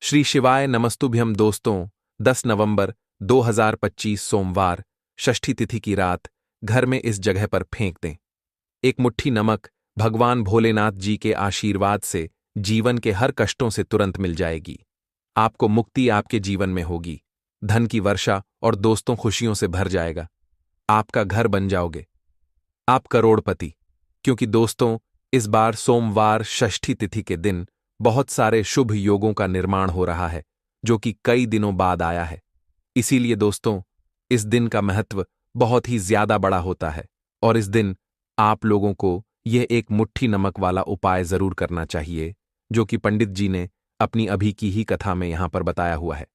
श्री शिवाय नमस्तुभ्यम दोस्तों। 10 नवंबर 2025 सोमवार, षष्ठी तिथि की रात घर में इस जगह पर फेंक दें। एक मुट्ठी नमक भगवान भोलेनाथ जी के आशीर्वाद से जीवन के हर कष्टों से तुरंत मिल जाएगी। आपको मुक्ति आपके जीवन में होगी, धन की वर्षा और दोस्तों खुशियों से भर जाएगा। आपका घर बन जाओगे, आप करोड़पति। क्योंकि दोस्तों, इस बार सोमवार षष्ठी तिथि के दिन बहुत सारे शुभ योगों का निर्माण हो रहा है, जो कि कई दिनों बाद आया है। इसीलिए दोस्तों, इस दिन का महत्व बहुत ही ज्यादा बड़ा होता है और इस दिन आप लोगों को यह एक मुट्ठी नमक वाला उपाय जरूर करना चाहिए, जो कि पंडित जी ने अपनी अभी की ही कथा में यहां पर बताया हुआ है।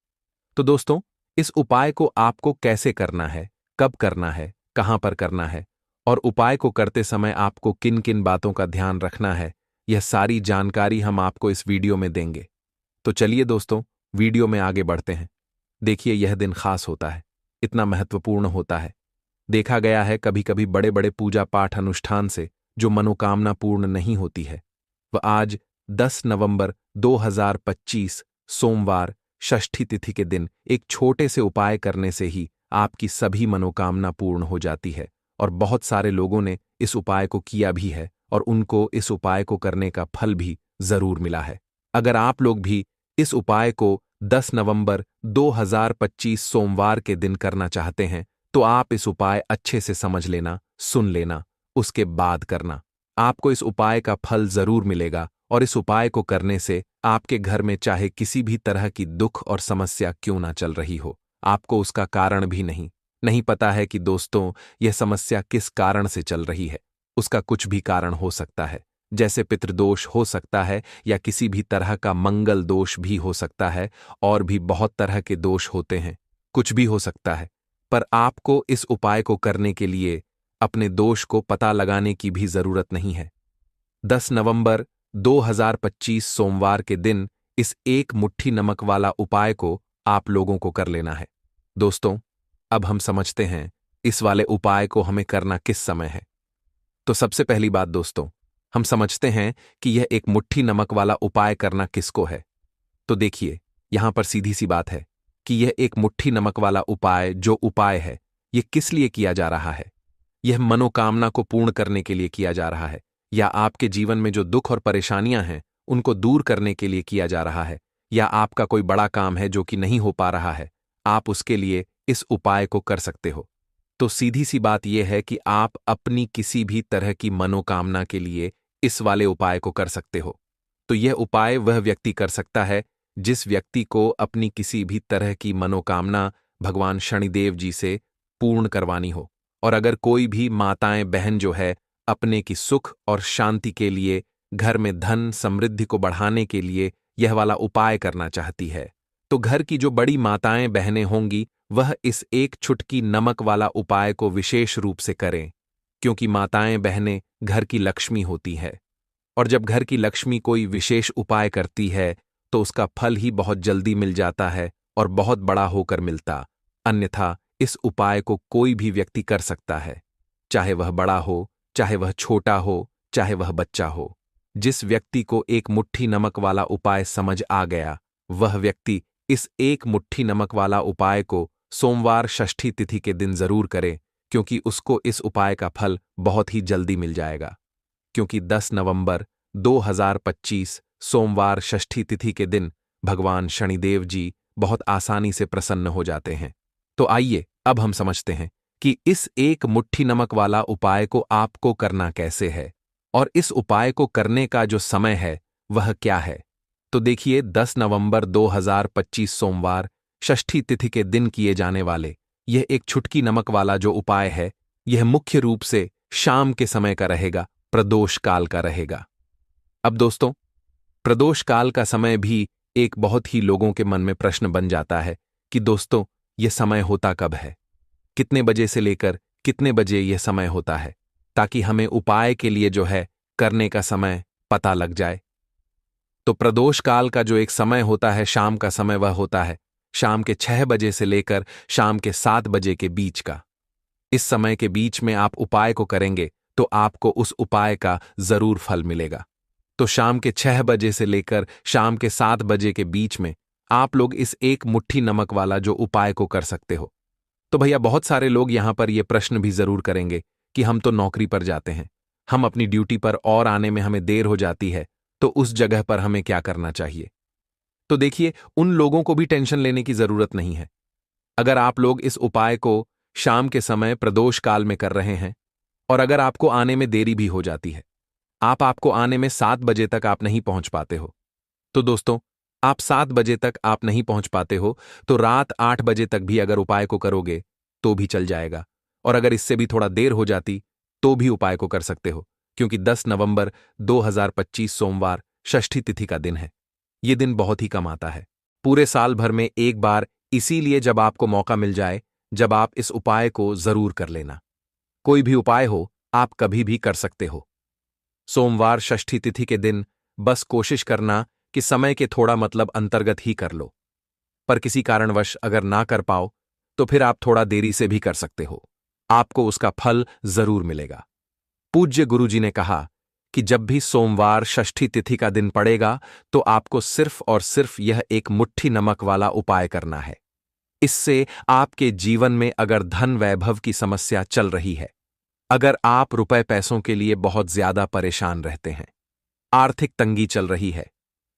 तो दोस्तों, इस उपाय को आपको कैसे करना है, कब करना है, कहां पर करना है और उपाय को करते समय आपको किन किन बातों का ध्यान रखना है, यह सारी जानकारी हम आपको इस वीडियो में देंगे। तो चलिए दोस्तों, वीडियो में आगे बढ़ते हैं। देखिए, यह दिन खास होता है, इतना महत्वपूर्ण होता है। देखा गया है कभी कभी बड़े बड़े पूजा पाठ अनुष्ठान से जो मनोकामना पूर्ण नहीं होती है, वह आज 10 नवंबर 2025 सोमवार षष्ठी तिथि के दिन एक छोटे से उपाय करने से ही आपकी सभी मनोकामना पूर्ण हो जाती है। और बहुत सारे लोगों ने इस उपाय को किया भी है और उनको इस उपाय को करने का फल भी जरूर मिला है। अगर आप लोग भी इस उपाय को 10 नवंबर 2025 सोमवार के दिन करना चाहते हैं, तो आप इस उपाय अच्छे से समझ लेना, सुन लेना, उसके बाद करना। आपको इस उपाय का फल जरूर मिलेगा और इस उपाय को करने से आपके घर में चाहे किसी भी तरह की दुख और समस्या क्यों ना चल रही हो, आपको उसका कारण भी नहीं पता है कि दोस्तों, यह समस्या किस कारण से चल रही है। उसका कुछ भी कारण हो सकता है, जैसे पितृदोष हो सकता है या किसी भी तरह का मंगल दोष भी हो सकता है, और भी बहुत तरह के दोष होते हैं, कुछ भी हो सकता है। पर आपको इस उपाय को करने के लिए अपने दोष को पता लगाने की भी जरूरत नहीं है। 10 नवंबर 2025 सोमवार के दिन इस एक मुट्ठी नमक वाला उपाय को आप लोगों को कर लेना है। दोस्तों, अब हम समझते हैं इस वाले उपाय को हमें करना किस समय है। तो सबसे पहली बात दोस्तों, हम समझते हैं कि यह एक मुट्ठी नमक वाला उपाय करना किसको है। तो देखिए, यहां पर सीधी सी बात है कि यह एक मुट्ठी नमक वाला उपाय जो उपाय है, यह किस लिए किया जा रहा है। यह मनोकामना को पूर्ण करने के लिए किया जा रहा है, या आपके जीवन में जो दुख और परेशानियां हैं उनको दूर करने के लिए किया जा रहा है, या आपका कोई बड़ा काम है जो कि नहीं हो पा रहा है, आप उसके लिए इस उपाय को कर सकते हो। तो सीधी सी बात यह है कि आप अपनी किसी भी तरह की मनोकामना के लिए इस वाले उपाय को कर सकते हो। तो यह उपाय वह व्यक्ति कर सकता है जिस व्यक्ति को अपनी किसी भी तरह की मनोकामना भगवान शनिदेव जी से पूर्ण करवानी हो। और अगर कोई भी माताएं बहन जो है अपने की सुख और शांति के लिए, घर में धन समृद्धि को बढ़ाने के लिए यह वाला उपाय करना चाहती है, तो घर की जो बड़ी माताएं बहनें होंगी वह इस एक चुटकी नमक वाला उपाय को विशेष रूप से करें, क्योंकि माताएं बहनें घर की लक्ष्मी होती है। और जब घर की लक्ष्मी कोई विशेष उपाय करती है तो उसका फल ही बहुत जल्दी मिल जाता है और बहुत बड़ा होकर मिलता। अन्यथा इस उपाय को कोई भी व्यक्ति कर सकता है, चाहे वह बड़ा हो, चाहे वह छोटा हो, चाहे वह बच्चा हो। जिस व्यक्ति को एक मुट्ठी नमक वाला उपाय समझ आ गया, वह व्यक्ति इस एक मुट्ठी नमक वाला उपाय को सोमवार षष्ठी तिथि के दिन जरूर करे, क्योंकि उसको इस उपाय का फल बहुत ही जल्दी मिल जाएगा। क्योंकि 10 नवंबर 2025 सोमवार षष्ठी तिथि के दिन भगवान शनिदेव जी बहुत आसानी से प्रसन्न हो जाते हैं। तो आइए अब हम समझते हैं कि इस एक मुट्ठी नमक वाला उपाय को आपको करना कैसे है और इस उपाय को करने का जो समय है वह क्या है। तो देखिए, 10 नवंबर 2025 सोमवार षष्ठी तिथि के दिन किए जाने वाले यह एक चुटकी नमक वाला जो उपाय है, यह मुख्य रूप से शाम के समय का रहेगा, प्रदोष काल का रहेगा। अब दोस्तों, प्रदोष काल का समय भी एक बहुत ही लोगों के मन में प्रश्न बन जाता है कि दोस्तों, यह समय होता कब है, कितने बजे से लेकर कितने बजे यह समय होता है, ताकि हमें उपाय के लिए जो है करने का समय पता लग जाए। तो प्रदोष काल का जो एक समय होता है, शाम का समय, वह होता है शाम के 6 बजे से लेकर शाम के 7 बजे के बीच का। इस समय के बीच में आप उपाय को करेंगे तो आपको उस उपाय का जरूर फल मिलेगा। तो शाम के 6 बजे से लेकर शाम के 7 बजे के बीच में आप लोग इस एक मुट्ठी नमक वाला जो उपाय को कर सकते हो। तो भैया बहुत सारे लोग यहां पर यह प्रश्न भी जरूर करेंगे कि हम तो नौकरी पर जाते हैं, हम अपनी ड्यूटी पर और आने में हमें देर हो जाती है, तो उस जगह पर हमें क्या करना चाहिए। तो देखिए, उन लोगों को भी टेंशन लेने की जरूरत नहीं है। अगर आप लोग इस उपाय को शाम के समय प्रदोष काल में कर रहे हैं और अगर आपको आने में देरी भी हो जाती है, आपको आने में 7 बजे तक आप नहीं पहुंच पाते हो, तो दोस्तों, आप 7 बजे तक आप नहीं पहुंच पाते हो तो रात 8 बजे तक भी अगर उपाय को करोगे तो भी चल जाएगा। और अगर इससे भी थोड़ा देर हो जाती तो भी उपाय को कर सकते हो, क्योंकि 10 नवंबर 2025 सोमवार षष्ठी तिथि का दिन है। ये दिन बहुत ही कम आता है, पूरे साल भर में एक बार, इसीलिए जब आपको मौका मिल जाए, जब आप इस उपाय को जरूर कर लेना। कोई भी उपाय हो, आप कभी भी कर सकते हो। सोमवार षष्ठी तिथि के दिन बस कोशिश करना कि समय के थोड़ा मतलब अंतर्गत ही कर लो। पर किसी कारणवश अगर ना कर पाओ तो फिर आप थोड़ा देरी से भी कर सकते हो, आपको उसका फल जरूर मिलेगा। पूज्य गुरुजी ने कहा कि जब भी सोमवार षष्ठी तिथि का दिन पड़ेगा तो आपको सिर्फ और सिर्फ यह एक मुट्ठी नमक वाला उपाय करना है। इससे आपके जीवन में अगर धन वैभव की समस्या चल रही है, अगर आप रुपए पैसों के लिए बहुत ज्यादा परेशान रहते हैं, आर्थिक तंगी चल रही है,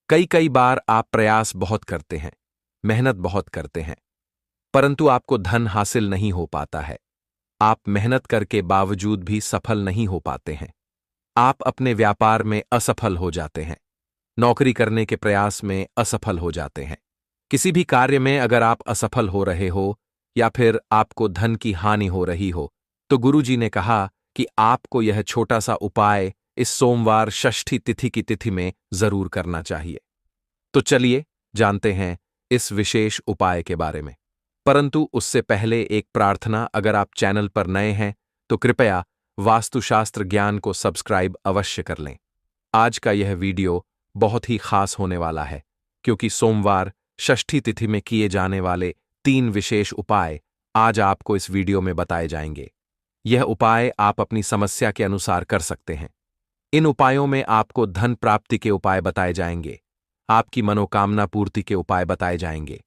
कई कई बार आप प्रयास बहुत करते हैं, मेहनत बहुत करते हैं, परंतु आपको धन हासिल नहीं हो पाता है, आप मेहनत करके बावजूद भी सफल नहीं हो पाते हैं, आप अपने व्यापार में असफल हो जाते हैं, नौकरी करने के प्रयास में असफल हो जाते हैं, किसी भी कार्य में अगर आप असफल हो रहे हो या फिर आपको धन की हानि हो रही हो, तो गुरुजी ने कहा कि आपको यह छोटा सा उपाय इस सोमवार षष्ठी तिथि की तिथि में जरूर करना चाहिए। तो चलिए जानते हैं इस विशेष उपाय के बारे में। परंतु उससे पहले एक प्रार्थना, अगर आप चैनल पर नए हैं तो कृपया वास्तुशास्त्र ज्ञान को सब्सक्राइब अवश्य कर लें। आज का यह वीडियो बहुत ही खास होने वाला है, क्योंकि सोमवार षष्ठी तिथि में किए जाने वाले 3 विशेष उपाय आज आपको इस वीडियो में बताए जाएंगे। यह उपाय आप अपनी समस्या के अनुसार कर सकते हैं। इन उपायों में आपको धन प्राप्ति के उपाय बताए जाएंगे, आपकी मनोकामना पूर्ति के उपाय बताए जाएंगे।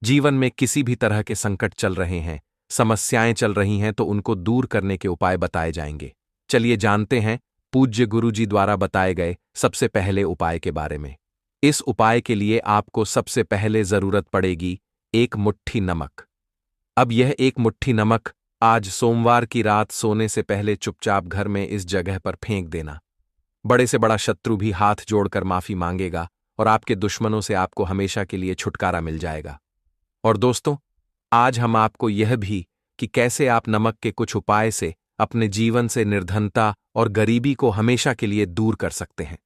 जीवन में किसी भी तरह के संकट चल रहे हैं, समस्याएं चल रही हैं, तो उनको दूर करने के उपाय बताए जाएंगे। चलिए जानते हैं पूज्य गुरुजी द्वारा बताए गए सबसे पहले उपाय के बारे में। इस उपाय के लिए आपको सबसे पहले जरूरत पड़ेगी एक मुट्ठी नमक। अब यह एक मुट्ठी नमक आज सोमवार की रात सोने से पहले चुपचाप घर में इस जगह पर फेंक देना। बड़े से बड़ा शत्रु भी हाथ जोड़कर माफी मांगेगा और आपके दुश्मनों से आपको हमेशा के लिए छुटकारा मिल जाएगा। और दोस्तों, आज हम आपको यह भी कि कैसे आप नमक के कुछ उपाय से अपने जीवन से निर्धनता और गरीबी को हमेशा के लिए दूर कर सकते हैं।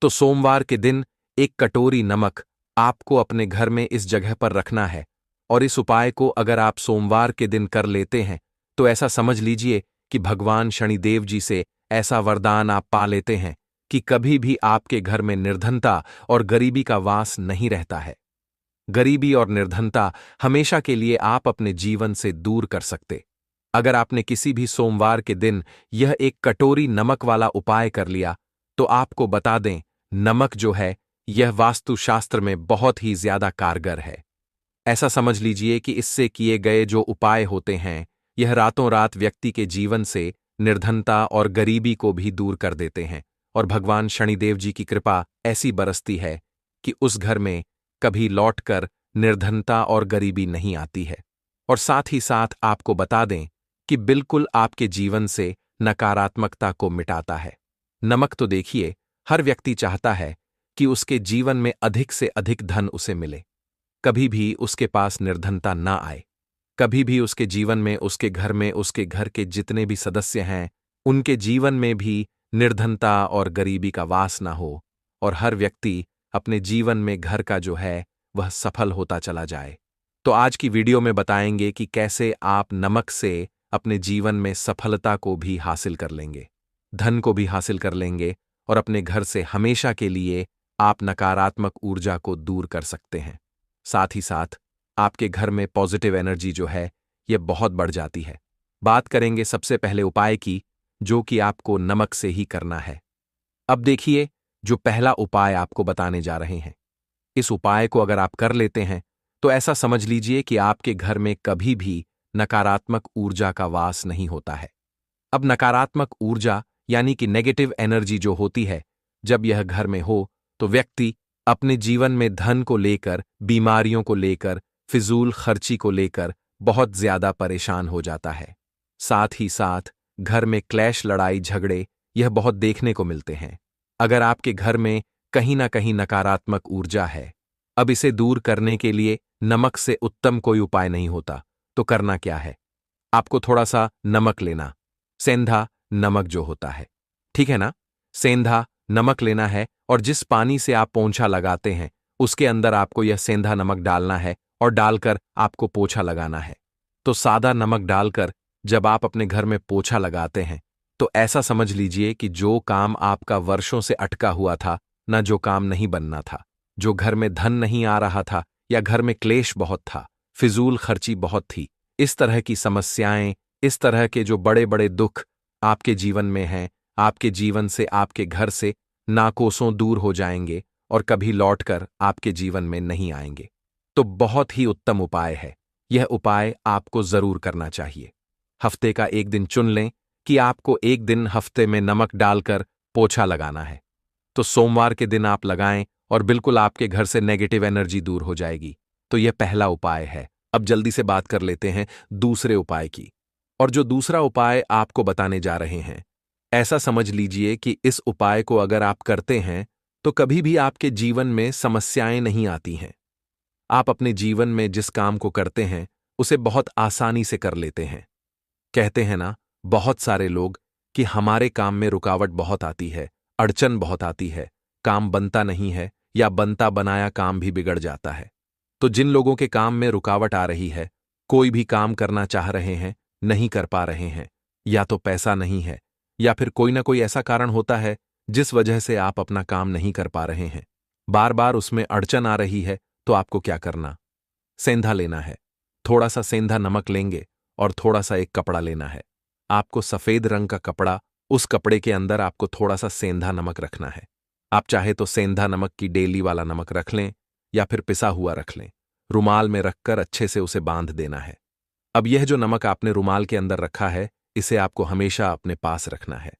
तो सोमवार के दिन एक कटोरी नमक आपको अपने घर में इस जगह पर रखना है, और इस उपाय को अगर आप सोमवार के दिन कर लेते हैं तो ऐसा समझ लीजिए कि भगवान शनिदेव जी से ऐसा वरदान आप पा लेते हैं कि कभी भी आपके घर में निर्धनता और गरीबी का वास नहीं रहता है। गरीबी और निर्धनता हमेशा के लिए आप अपने जीवन से दूर कर सकते। अगर आपने किसी भी सोमवार के दिन यह एक कटोरी नमक वाला उपाय कर लिया, तो आपको बता दें, नमक जो है यह वास्तुशास्त्र में बहुत ही ज्यादा कारगर है। ऐसा समझ लीजिए कि इससे किए गए जो उपाय होते हैं, यह रातों रात व्यक्ति के जीवन से निर्धनता और गरीबी को भी दूर कर देते हैं, और भगवान शनिदेव जी की कृपा ऐसी बरसती है कि उस घर में कभी लौटकर निर्धनता और गरीबी नहीं आती है। और साथ ही साथ आपको बता दें कि बिल्कुल आपके जीवन से नकारात्मकता को मिटाता है। नमक तो देखिए, हर व्यक्ति चाहता है कि उसके जीवन में अधिक से अधिक धन उसे मिले, कभी भी उसके पास निर्धनता ना आए, कभी भी उसके जीवन में, उसके घर में, उसके घर के जितने भी सदस्य हैं उनके जीवन में भी निर्धनता और गरीबी का वास ना हो, और हर व्यक्ति अपने जीवन में घर का जो है वह सफल होता चला जाए। तो आज की वीडियो में बताएंगे कि कैसे आप नमक से अपने जीवन में सफलता को भी हासिल कर लेंगे, धन को भी हासिल कर लेंगे, और अपने घर से हमेशा के लिए आप नकारात्मक ऊर्जा को दूर कर सकते हैं। साथ ही साथ आपके घर में पॉजिटिव एनर्जी जो है यह बहुत बढ़ जाती है। बात करेंगे सबसे पहले उपाय की, जो कि आपको नमक से ही करना है। अब देखिए, जो पहला उपाय आपको बताने जा रहे हैं, इस उपाय को अगर आप कर लेते हैं तो ऐसा समझ लीजिए कि आपके घर में कभी भी नकारात्मक ऊर्जा का वास नहीं होता है। अब नकारात्मक ऊर्जा यानी कि नेगेटिव एनर्जी जो होती है, जब यह घर में हो तो व्यक्ति अपने जीवन में धन को लेकर, बीमारियों को लेकर, फिजूल खर्ची को लेकर बहुत ज्यादा परेशान हो जाता है। साथ ही साथ घर में क्लैश, लड़ाई झगड़े यह बहुत देखने को मिलते हैं। अगर आपके घर में कहीं ना कहीं नकारात्मक ऊर्जा है, अब इसे दूर करने के लिए नमक से उत्तम कोई उपाय नहीं होता। तो करना क्या है? आपको थोड़ा सा नमक लेना, सेंधा नमक जो होता है, ठीक है ना? सेंधा नमक लेना है और जिस पानी से आप पोंछा लगाते हैं उसके अंदर आपको यह सेंधा नमक डालना है और डालकर आपको पोछा लगाना है। तो सादा नमक डालकर जब आप अपने घर में पोछा लगाते हैं तो ऐसा समझ लीजिए कि जो काम आपका वर्षों से अटका हुआ था, ना जो काम नहीं बनना था, जो घर में धन नहीं आ रहा था या घर में क्लेश बहुत था, फिजूल खर्ची बहुत थी, इस तरह की समस्याएं, इस तरह के जो बड़े बड़े दुख आपके जीवन में हैं, आपके जीवन से, आपके घर से नाकोसों दूर हो जाएंगे और कभी लौटकर आपके जीवन में नहीं आएंगे। तो बहुत ही उत्तम उपाय है। यह उपाय आपको जरूर करना चाहिए। हफ्ते का एक दिन चुन लें कि आपको एक दिन हफ्ते में नमक डालकर पोछा लगाना है। तो सोमवार के दिन आप लगाएं और बिल्कुल आपके घर से नेगेटिव एनर्जी दूर हो जाएगी। तो यह पहला उपाय है। अब जल्दी से बात कर लेते हैं दूसरे उपाय की। और जो दूसरा उपाय आपको बताने जा रहे हैं, ऐसा समझ लीजिए कि इस उपाय को अगर आप करते हैं तो कभी भी आपके जीवन में समस्याएं नहीं आती हैं। आप अपने जीवन में जिस काम को करते हैं उसे बहुत आसानी से कर लेते हैं। कहते हैं ना बहुत सारे लोग कि हमारे काम में रुकावट बहुत आती है, अड़चन बहुत आती है, काम बनता नहीं है या बनता बनाया काम भी बिगड़ जाता है। तो जिन लोगों के काम में रुकावट आ रही है, कोई भी काम करना चाह रहे हैं, नहीं कर पा रहे हैं, या तो पैसा नहीं है या फिर कोई ना कोई ऐसा कारण होता है जिस वजह से आप अपना काम नहीं कर पा रहे हैं, बार बार उसमें अड़चन आ रही है, तो आपको क्या करना? सेंधा लेना है। थोड़ा सा सेंधा नमक लेंगे और थोड़ा सा एक कपड़ा लेना है। आपको सफेद रंग का कपड़ा, उस कपड़े के अंदर आपको थोड़ा सा सेंधा नमक रखना है। आप चाहे तो सेंधा नमक की डेली वाला नमक रख लें या फिर पिसा हुआ रख लें। रुमाल में रखकर अच्छे से उसे बांध देना है। अब यह जो नमक आपने रुमाल के अंदर रखा है, इसे आपको हमेशा अपने पास रखना है।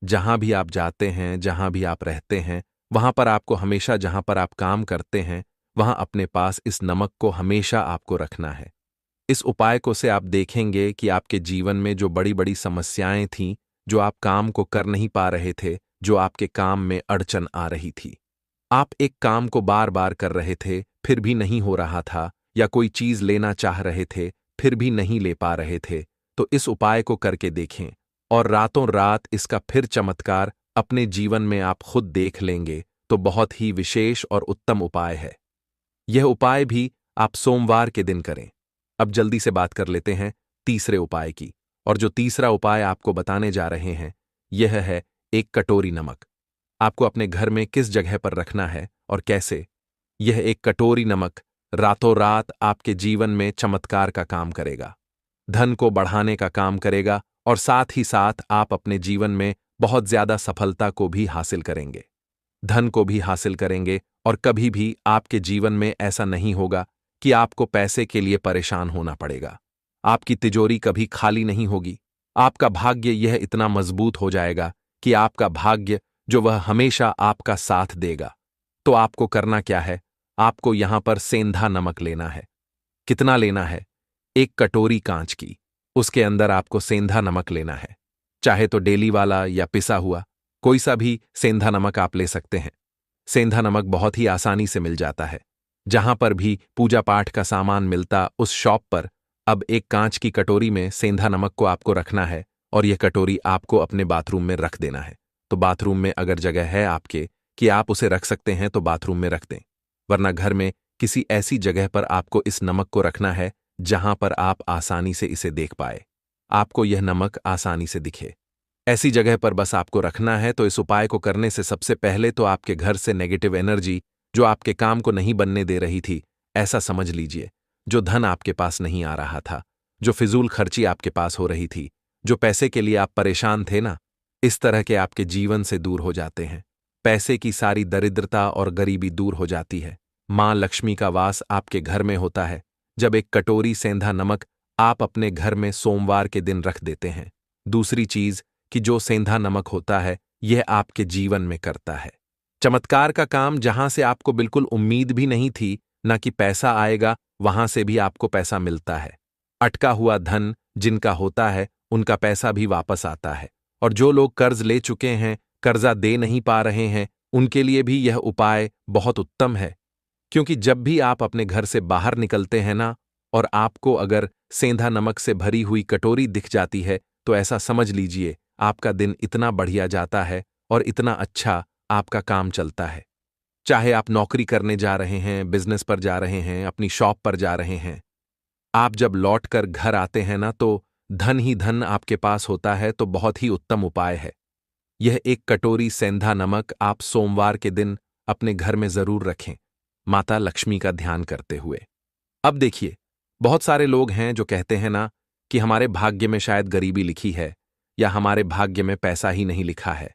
जहां भी आप जाते हैं, जहां भी आप रहते हैं, वहां पर आपको हमेशा, जहां पर आप काम करते हैं, वहां अपने पास इस नमक को हमेशा आपको रखना है। इस उपाय को से आप देखेंगे कि आपके जीवन में जो बड़ी बड़ी समस्याएं थीं, जो आप काम को कर नहीं पा रहे थे, जो आपके काम में अड़चन आ रही थी, आप एक काम को बार बार कर रहे थे फिर भी नहीं हो रहा था, या कोई चीज लेना चाह रहे थे फिर भी नहीं ले पा रहे थे, तो इस उपाय को करके देखें और रातों रात इसका फिर चमत्कार अपने जीवन में आप खुद देख लेंगे। तो बहुत ही विशेष और उत्तम उपाय है। यह उपाय भी आप सोमवार के दिन करें। अब जल्दी से बात कर लेते हैं तीसरे उपाय की। और जो तीसरा उपाय आपको बताने जा रहे हैं, यह है एक कटोरी नमक। आपको अपने घर में किस जगह पर रखना है और कैसे? यह एक कटोरी नमक रातों रात आपके जीवन में चमत्कार का काम करेगा, धन को बढ़ाने का काम करेगा और साथ ही साथ आप अपने जीवन में बहुत ज्यादा सफलता को भी हासिल करेंगे, धन को भी हासिल करेंगे। और कभी भी आपके जीवन में ऐसा नहीं होगा कि आपको पैसे के लिए परेशान होना पड़ेगा। आपकी तिजोरी कभी खाली नहीं होगी। आपका भाग्य यह इतना मजबूत हो जाएगा कि आपका भाग्य जो वह हमेशा आपका साथ देगा। तो आपको करना क्या है? आपको यहां पर सेंधा नमक लेना है। कितना लेना है? एक कटोरी कांच की, उसके अंदर आपको सेंधा नमक लेना है। चाहे तो डेली वाला या पिसा हुआ, कोई सा भी सेंधा नमक आप ले सकते हैं। सेंधा नमक बहुत ही आसानी से मिल जाता है। जहां पर भी पूजा पाठ का सामान मिलता, उस शॉप पर अब एक कांच की कटोरी में सेंधा नमक को आपको रखना है और यह कटोरी आपको अपने बाथरूम में रख देना है। तो बाथरूम में अगर जगह है आपके कि आप उसे रख सकते हैं तो बाथरूम में रख दें, वरना घर में किसी ऐसी जगह पर आपको इस नमक को रखना है जहां पर आप आसानी से इसे देख पाए, आपको यह नमक आसानी से दिखे। ऐसी जगह पर बस आपको रखना है। तो इस उपाय को करने से सबसे पहले तो आपके घर से नेगेटिव एनर्जी जो आपके काम को नहीं बनने दे रही थी, ऐसा समझ लीजिए, जो धन आपके पास नहीं आ रहा था, जो फिजूल खर्ची आपके पास हो रही थी, जो पैसे के लिए आप परेशान थे ना, इस तरह के आपके जीवन से दूर हो जाते हैं। पैसे की सारी दरिद्रता और गरीबी दूर हो जाती है। मां लक्ष्मी का वास आपके घर में होता है जब एक कटोरी सेंधा नमक आप अपने घर में सोमवार के दिन रख देते हैं। दूसरी चीज कि जो सेंधा नमक होता है यह आपके जीवन में करता है चमत्कार का काम। जहां से आपको बिल्कुल उम्मीद भी नहीं थी ना कि पैसा आएगा, वहां से भी आपको पैसा मिलता है। अटका हुआ धन जिनका होता है उनका पैसा भी वापस आता है। और जो लोग कर्ज ले चुके हैं, कर्जा दे नहीं पा रहे हैं, उनके लिए भी यह उपाय बहुत उत्तम है। क्योंकि जब भी आप अपने घर से बाहर निकलते हैं ना, और आपको अगर सेंधा नमक से भरी हुई कटोरी दिख जाती है, तो ऐसा समझ लीजिए आपका दिन इतना बढ़िया जाता है और इतना अच्छा आपका काम चलता है। चाहे आप नौकरी करने जा रहे हैं, बिजनेस पर जा रहे हैं, अपनी शॉप पर जा रहे हैं, आप जब लौट कर घर आते हैं ना, तो धन ही धन आपके पास होता है। तो बहुत ही उत्तम उपाय है यह। एक कटोरी सेंधा नमक आप सोमवार के दिन अपने घर में जरूर रखें, माता लक्ष्मी का ध्यान करते हुए। अब देखिए, बहुत सारे लोग हैं जो कहते हैं ना कि हमारे भाग्य में शायद गरीबी लिखी है, या हमारे भाग्य में पैसा ही नहीं लिखा है,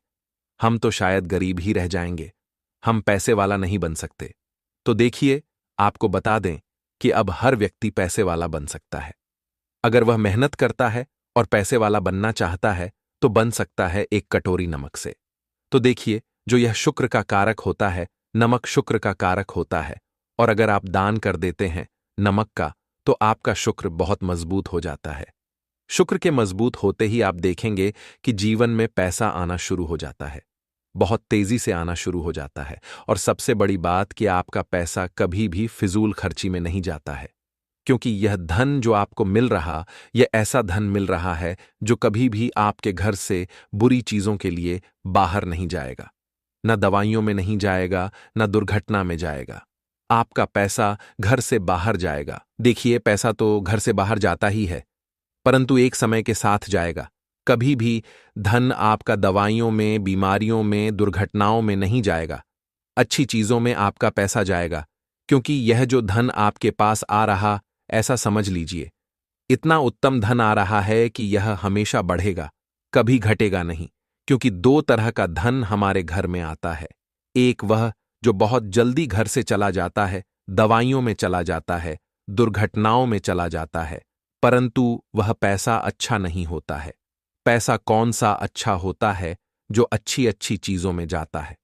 हम तो शायद गरीब ही रह जाएंगे, हम पैसे वाला नहीं बन सकते। तो देखिए, आपको बता दें कि अब हर व्यक्ति पैसे वाला बन सकता है। अगर वह मेहनत करता है और पैसे वाला बनना चाहता है तो बन सकता है एक कटोरी नमक से। तो देखिए, जो यह शुक्र का कारक होता है, नमक शुक्र का कारक होता है, और अगर आप दान कर देते हैं नमक का, तो आपका शुक्र बहुत मजबूत हो जाता है। शुक्र के मजबूत होते ही आप देखेंगे कि जीवन में पैसा आना शुरू हो जाता है, बहुत तेजी से आना शुरू हो जाता है। और सबसे बड़ी बात कि आपका पैसा कभी भी फिजूल खर्ची में नहीं जाता है, क्योंकि यह धन जो आपको मिल रहा, यह ऐसा धन मिल रहा है जो कभी भी आपके घर से बुरी चीजों के लिए बाहर नहीं जाएगा, न दवाइयों में नहीं जाएगा, न दुर्घटना में जाएगा। आपका पैसा घर से बाहर जाएगा। देखिए, पैसा तो घर से बाहर जाता ही है, परंतु एक समय के साथ जाएगा। कभी भी धन आपका दवाइयों में, बीमारियों में, दुर्घटनाओं में नहीं जाएगा। अच्छी चीजों में आपका पैसा जाएगा, क्योंकि यह जो धन आपके पास आ रहा, ऐसा समझ लीजिए इतना उत्तम धन आ रहा है कि यह हमेशा बढ़ेगा, कभी घटेगा नहीं। क्योंकि दो तरह का धन हमारे घर में आता है। एक वह जो बहुत जल्दी घर से चला जाता है, दवाइयों में चला जाता है, दुर्घटनाओं में चला जाता है, परंतु वह पैसा अच्छा नहीं होता है। पैसा कौन सा अच्छा होता है? जो अच्छी अच्छी चीजों में जाता है।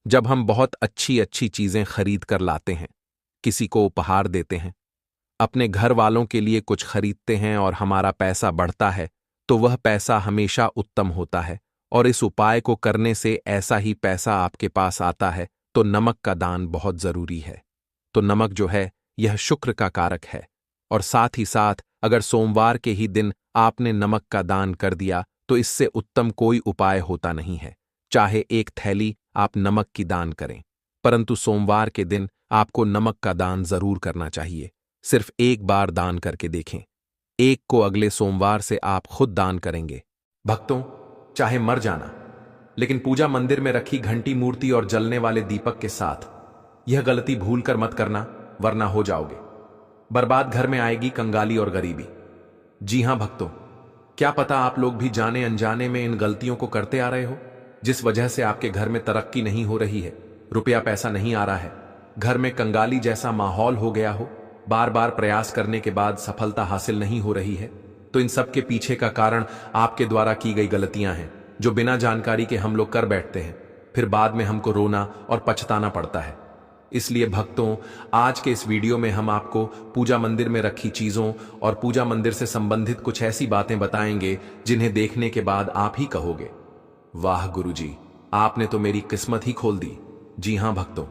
जब हम बहुत अच्छी अच्छी चीजें खरीद कर लाते हैं, किसी को उपहार देते हैं, अपने घर वालों के लिए कुछ खरीदते हैं और हमारा पैसा बढ़ता है, तो वह पैसा हमेशा उत्तम होता है। और इस उपाय को करने से ऐसा ही पैसा आपके पास आता है। तो नमक का दान बहुत जरूरी है। तो नमक जो है यह शुक्र का कारक है, और साथ ही साथ अगर सोमवार के ही दिन आपने नमक का दान कर दिया तो इससे उत्तम कोई उपाय होता नहीं है। चाहे एक थैली आप नमक की दान करें, परंतु सोमवार के दिन आपको नमक का दान जरूर करना चाहिए। सिर्फ एक बार दान करके देखें, एक को अगले सोमवार से आप खुद दान करेंगे। भक्तों, चाहे मर जाना, लेकिन पूजा मंदिर में रखी घंटी मूर्ति और जलने वाले दीपक के साथ यह गलती भूल कर मत करना, वरना हो जाओगे बर्बाद। घर में आएगी कंगाली और गरीबी। जी हां भक्तों, क्या पता आप लोग भी जाने अनजाने में इन गलतियों को करते आ रहे हो, जिस वजह से आपके घर में तरक्की नहीं हो रही है, रुपया पैसा नहीं आ रहा है, घर में कंगाली जैसा माहौल हो गया हो, बार बार प्रयास करने के बाद सफलता हासिल नहीं हो रही है। तो इन सब के पीछे का कारण आपके द्वारा की गई गलतियां हैं, जो बिना जानकारी के हम लोग कर बैठते हैं, फिर बाद में हमको रोना और पछताना पड़ता है। इसलिए भक्तों, आज के इस वीडियो में हम आपको पूजा मंदिर में रखी चीजों और पूजा मंदिर से संबंधित कुछ ऐसी बातें बताएंगे जिन्हें देखने के बाद आप ही कहोगे, वाह गुरुजी, आपने तो मेरी किस्मत ही खोल दी। जी हां भक्तों,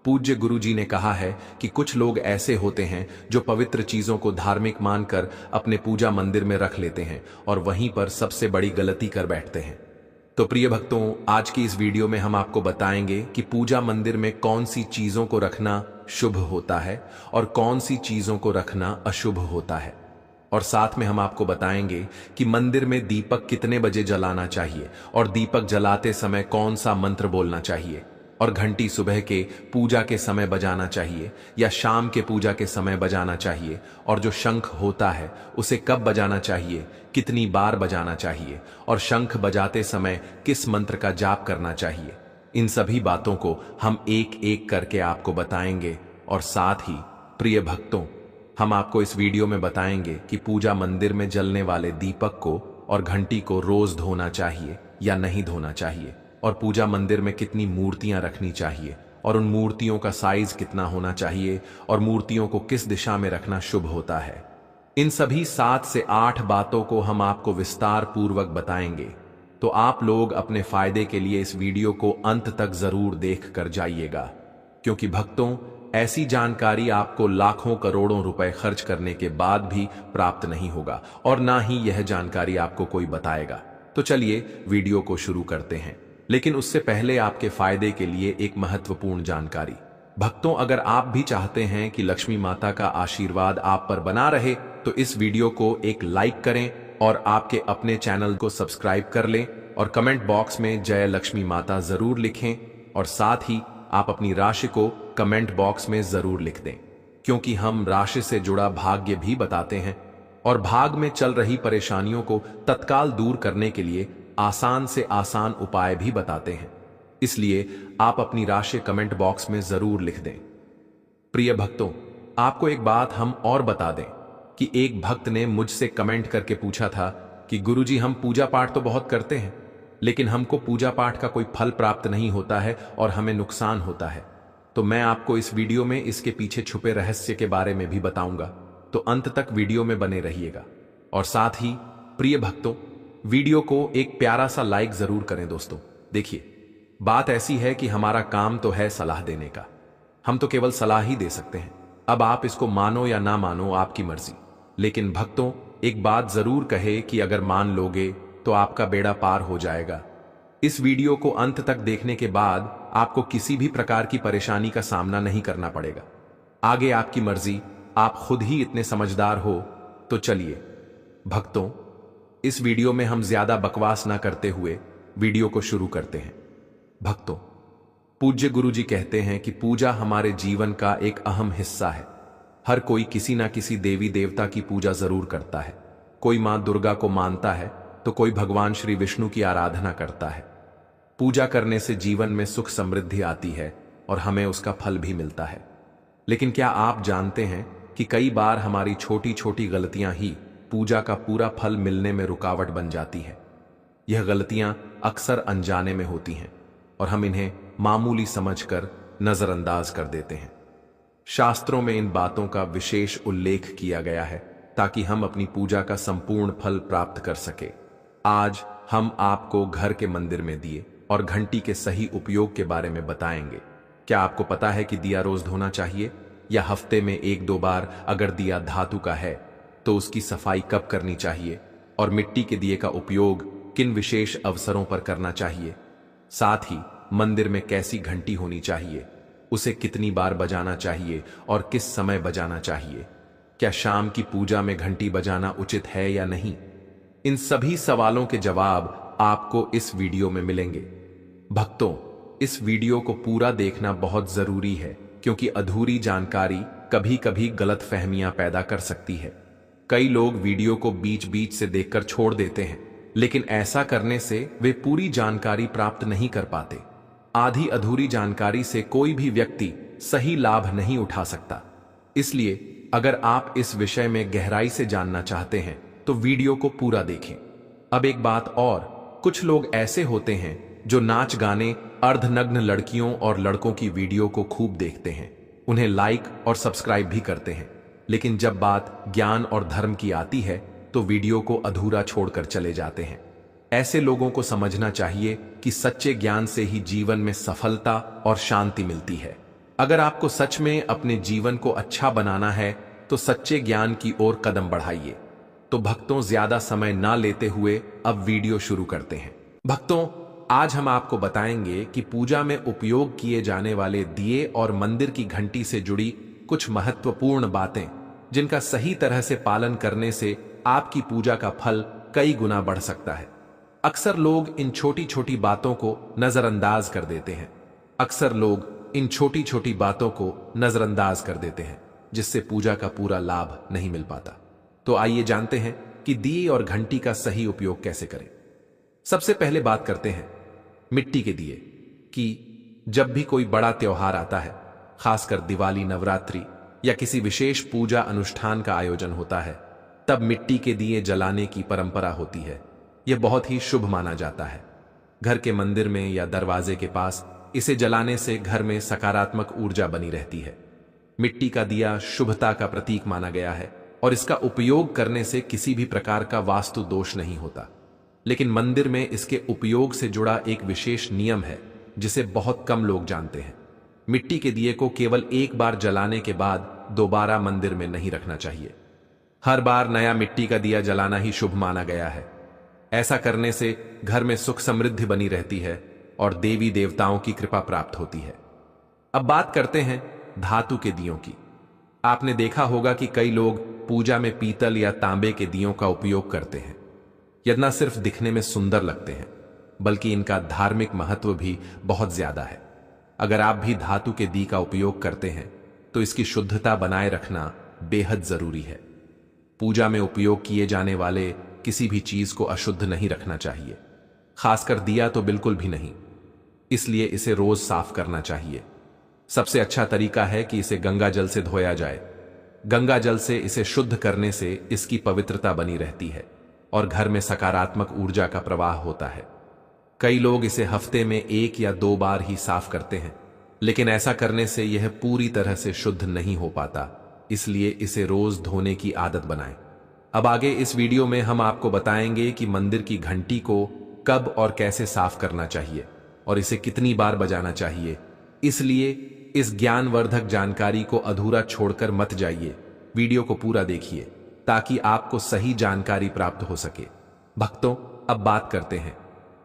पूज्य गुरुजी ने कहा है कि कुछ लोग ऐसे होते हैं जो पवित्र चीजों को धार्मिक मानकर अपने पूजा मंदिर में रख लेते हैं और वहीं पर सबसे बड़ी गलती कर बैठते हैं। तो प्रिय भक्तों, आज की इस वीडियो में हम आपको बताएंगे कि पूजा मंदिर में कौन सी चीजों को रखना शुभ होता है और कौन सी चीजों को रखना अशुभ होता है। और साथ में हम आपको बताएंगे कि मंदिर में दीपक कितने बजे जलाना चाहिए और दीपक जलाते समय कौन सा मंत्र बोलना चाहिए, और घंटी सुबह के पूजा के समय बजाना चाहिए या शाम के पूजा के समय बजाना चाहिए, और जो शंख होता है उसे कब बजाना चाहिए, कितनी बार बजाना चाहिए, और शंख बजाते समय किस मंत्र का जाप करना चाहिए। इन सभी बातों को हम एक एक करके आपको बताएंगे, और साथ ही प्रिय भक्तों, हम आपको इस वीडियो में बताएंगे कि पूजा मंदिर में जलने वाले दीपक को और घंटी को रोज धोना चाहिए या नहीं धोना चाहिए, और पूजा मंदिर में कितनी मूर्तियां रखनी चाहिए, और उन मूर्तियों का साइज कितना होना चाहिए, और मूर्तियों को किस दिशा में रखना शुभ होता है। इन सभी 7 से 8 बातों को हम आपको विस्तार पूर्वक बताएंगे, तो आप लोग अपने फायदे के लिए इस वीडियो को अंत तक जरूर देख कर जाइएगा, क्योंकि भक्तों, ऐसी जानकारी आपको लाखों करोड़ों रुपए खर्च करने के बाद भी प्राप्त नहीं होगा, और ना ही यह जानकारी आपको कोई बताएगा। तो चलिए वीडियो को शुरू करते हैं, लेकिन उससे पहले आपके फायदे के लिए एक महत्वपूर्ण जानकारी। भक्तों, अगर आप भी चाहते हैं कि लक्ष्मी माता का आशीर्वाद आप पर बना रहे, तो इस वीडियो को एक लाइक करें और आपके अपने चैनल को सब्सक्राइब कर लें, और कमेंट बॉक्स में जय लक्ष्मी माता जरूर लिखें, और साथ ही आप अपनी राशि को कमेंट बॉक्स में जरूर लिख दें, क्योंकि हम राशि से जुड़ा भाग्य भी बताते हैं और भाग में चल रही परेशानियों को तत्काल दूर करने के लिए आसान से आसान उपाय भी बताते हैं। इसलिए आप अपनी राशि कमेंट बॉक्स में जरूर लिख दें। प्रिय भक्तों, आपको एक बात हम और बता दें कि एक भक्त ने मुझसे कमेंट करके पूछा था कि गुरुजी, हम पूजा पाठ तो बहुत करते हैं, लेकिन हमको पूजा पाठ का कोई फल प्राप्त नहीं होता है और हमें नुकसान होता है। तो मैं आपको इस वीडियो में इसके पीछे छुपे रहस्य के बारे में भी बताऊंगा, तो अंत तक वीडियो में बने रहिएगा। और साथ ही प्रिय भक्तों, वीडियो को एक प्यारा सा लाइक जरूर करें। दोस्तों देखिए, बात ऐसी है कि हमारा काम तो है सलाह देने का, हम तो केवल सलाह ही दे सकते हैं। अब आप इसको मानो या ना मानो, आपकी मर्जी। लेकिन भक्तों, एक बात जरूर कहे कि अगर मान लोगे तो आपका बेड़ा पार हो जाएगा। इस वीडियो को अंत तक देखने के बाद आपको किसी भी प्रकार की परेशानी का सामना नहीं करना पड़ेगा। आगे आपकी मर्जी, आप खुद ही इतने समझदार हो। तो चलिए भक्तों, इस वीडियो में हम ज्यादा बकवास ना करते हुए वीडियो को शुरू करते हैं। भक्तों, पूज्य गुरुजी कहते हैं कि पूजा हमारे जीवन का एक अहम हिस्सा है। हर कोई किसी ना किसी देवी देवता की पूजा जरूर करता है। कोई मां दुर्गा को मानता है तो कोई भगवान श्री विष्णु की आराधना करता है। पूजा करने से जीवन में सुख समृद्धि आती है और हमें उसका फल भी मिलता है। लेकिन क्या आप जानते हैं कि कई बार हमारी छोटी छोटी गलतियां ही पूजा का पूरा फल मिलने में रुकावट बन जाती है। यह गलतियां अक्सर अनजाने में होती हैं और हम इन्हें मामूली समझकर नजरअंदाज कर देते हैं। शास्त्रों में इन बातों का विशेष उल्लेख किया गया है ताकि हम अपनी पूजा का संपूर्ण फल प्राप्त कर सके। आज हम आपको घर के मंदिर में दिए और घंटी के सही उपयोग के बारे में बताएंगे। क्या आपको पता है कि दिया रोज धोना चाहिए या हफ्ते में 1-2 बार? अगर दिया धातु का है तो उसकी सफाई कब करनी चाहिए, और मिट्टी के दिए का उपयोग किन विशेष अवसरों पर करना चाहिए? साथ ही मंदिर में कैसी घंटी होनी चाहिए, उसे कितनी बार बजाना चाहिए और किस समय बजाना चाहिए? क्या शाम की पूजा में घंटी बजाना उचित है या नहीं? इन सभी सवालों के जवाब आपको इस वीडियो में मिलेंगे। भक्तों, इस वीडियो को पूरा देखना बहुत जरूरी है, क्योंकि अधूरी जानकारी कभी कभी गलतफहमियां पैदा कर सकती है। कई लोग वीडियो को बीच बीच से देखकर छोड़ देते हैं, लेकिन ऐसा करने से वे पूरी जानकारी प्राप्त नहीं कर पाते। आधी अधूरी जानकारी से कोई भी व्यक्ति सही लाभ नहीं उठा सकता। इसलिए अगर आप इस विषय में गहराई से जानना चाहते हैं तो वीडियो को पूरा देखें। अब एक बात और, कुछ लोग ऐसे होते हैं जो नाच गाने, अर्धनग्न लड़कियों और लड़कों की वीडियो को खूब देखते हैं, उन्हें लाइक और सब्सक्राइब भी करते हैं, लेकिन जब बात ज्ञान और धर्म की आती है तो वीडियो को अधूरा छोड़कर चले जाते हैं। ऐसे लोगों को समझना चाहिए कि सच्चे ज्ञान से ही जीवन में सफलता और शांति मिलती है। अगर आपको सच में अपने जीवन को अच्छा बनाना है तो सच्चे ज्ञान की ओर कदम बढ़ाइए। तो भक्तों, ज्यादा समय ना लेते हुए अब वीडियो शुरू करते हैं। भक्तों, आज हम आपको बताएंगे कि पूजा में उपयोग किए जाने वाले दिए और मंदिर की घंटी से जुड़ी कुछ महत्वपूर्ण बातें, जिनका सही तरह से पालन करने से आपकी पूजा का फल कई गुना बढ़ सकता है। अक्सर लोग इन छोटी छोटी बातों को नजरअंदाज कर देते हैं, जिससे पूजा का पूरा लाभ नहीं मिल पाता। तो आइए जानते हैं कि दिए और घंटी का सही उपयोग कैसे करें। सबसे पहले बात करते हैं मिट्टी के दिए की। जब भी कोई बड़ा त्योहार आता है, खासकर दिवाली, नवरात्रि या किसी विशेष पूजा अनुष्ठान का आयोजन होता है, तब मिट्टी के दिए जलाने की परंपरा होती है। यह बहुत ही शुभ माना जाता है। घर के मंदिर में या दरवाजे के पास इसे जलाने से घर में सकारात्मक ऊर्जा बनी रहती है। मिट्टी का दिया शुभता का प्रतीक माना गया है और इसका उपयोग करने से किसी भी प्रकार का वास्तु दोष नहीं होता। लेकिन मंदिर में इसके उपयोग से जुड़ा एक विशेष नियम है जिसे बहुत कम लोग जानते हैं। मिट्टी के दिए को केवल एक बार जलाने के बाद दोबारा मंदिर में नहीं रखना चाहिए। हर बार नया मिट्टी का दिया जलाना ही शुभ माना गया है। ऐसा करने से घर में सुख समृद्धि बनी रहती है और देवी देवताओं की कृपा प्राप्त होती है। अब बात करते हैं धातु के दियों की। आपने देखा होगा कि कई लोग पूजा में पीतल या तांबे के दियों का उपयोग करते हैं। यह न सिर्फ दिखने में सुंदर लगते हैं, बल्कि इनका धार्मिक महत्व भी बहुत ज्यादा है। अगर आप भी धातु के दी का उपयोग करते हैं तो इसकी शुद्धता बनाए रखना बेहद जरूरी है। पूजा में उपयोग किए जाने वाले किसी भी चीज को अशुद्ध नहीं रखना चाहिए, खासकर दिया तो बिल्कुल भी नहीं। इसलिए इसे रोज साफ करना चाहिए। सबसे अच्छा तरीका है कि इसे गंगा जल से धोया जाए। गंगा जल से इसे शुद्ध करने से इसकी पवित्रता बनी रहती है और घर में सकारात्मक ऊर्जा का प्रवाह होता है। कई लोग इसे हफ्ते में 1 या 2 बार ही साफ करते हैं, लेकिन ऐसा करने से यह पूरी तरह से शुद्ध नहीं हो पाता। इसलिए इसे रोज धोने की आदत बनाएं। अब आगे इस वीडियो में हम आपको बताएंगे कि मंदिर की घंटी को कब और कैसे साफ करना चाहिए और इसे कितनी बार बजाना चाहिए। इसलिए इस ज्ञानवर्धक जानकारी को अधूरा छोड़कर मत जाइए। वीडियो को पूरा देखिए ताकि आपको सही जानकारी प्राप्त हो सके। भक्तों, अब बात करते हैं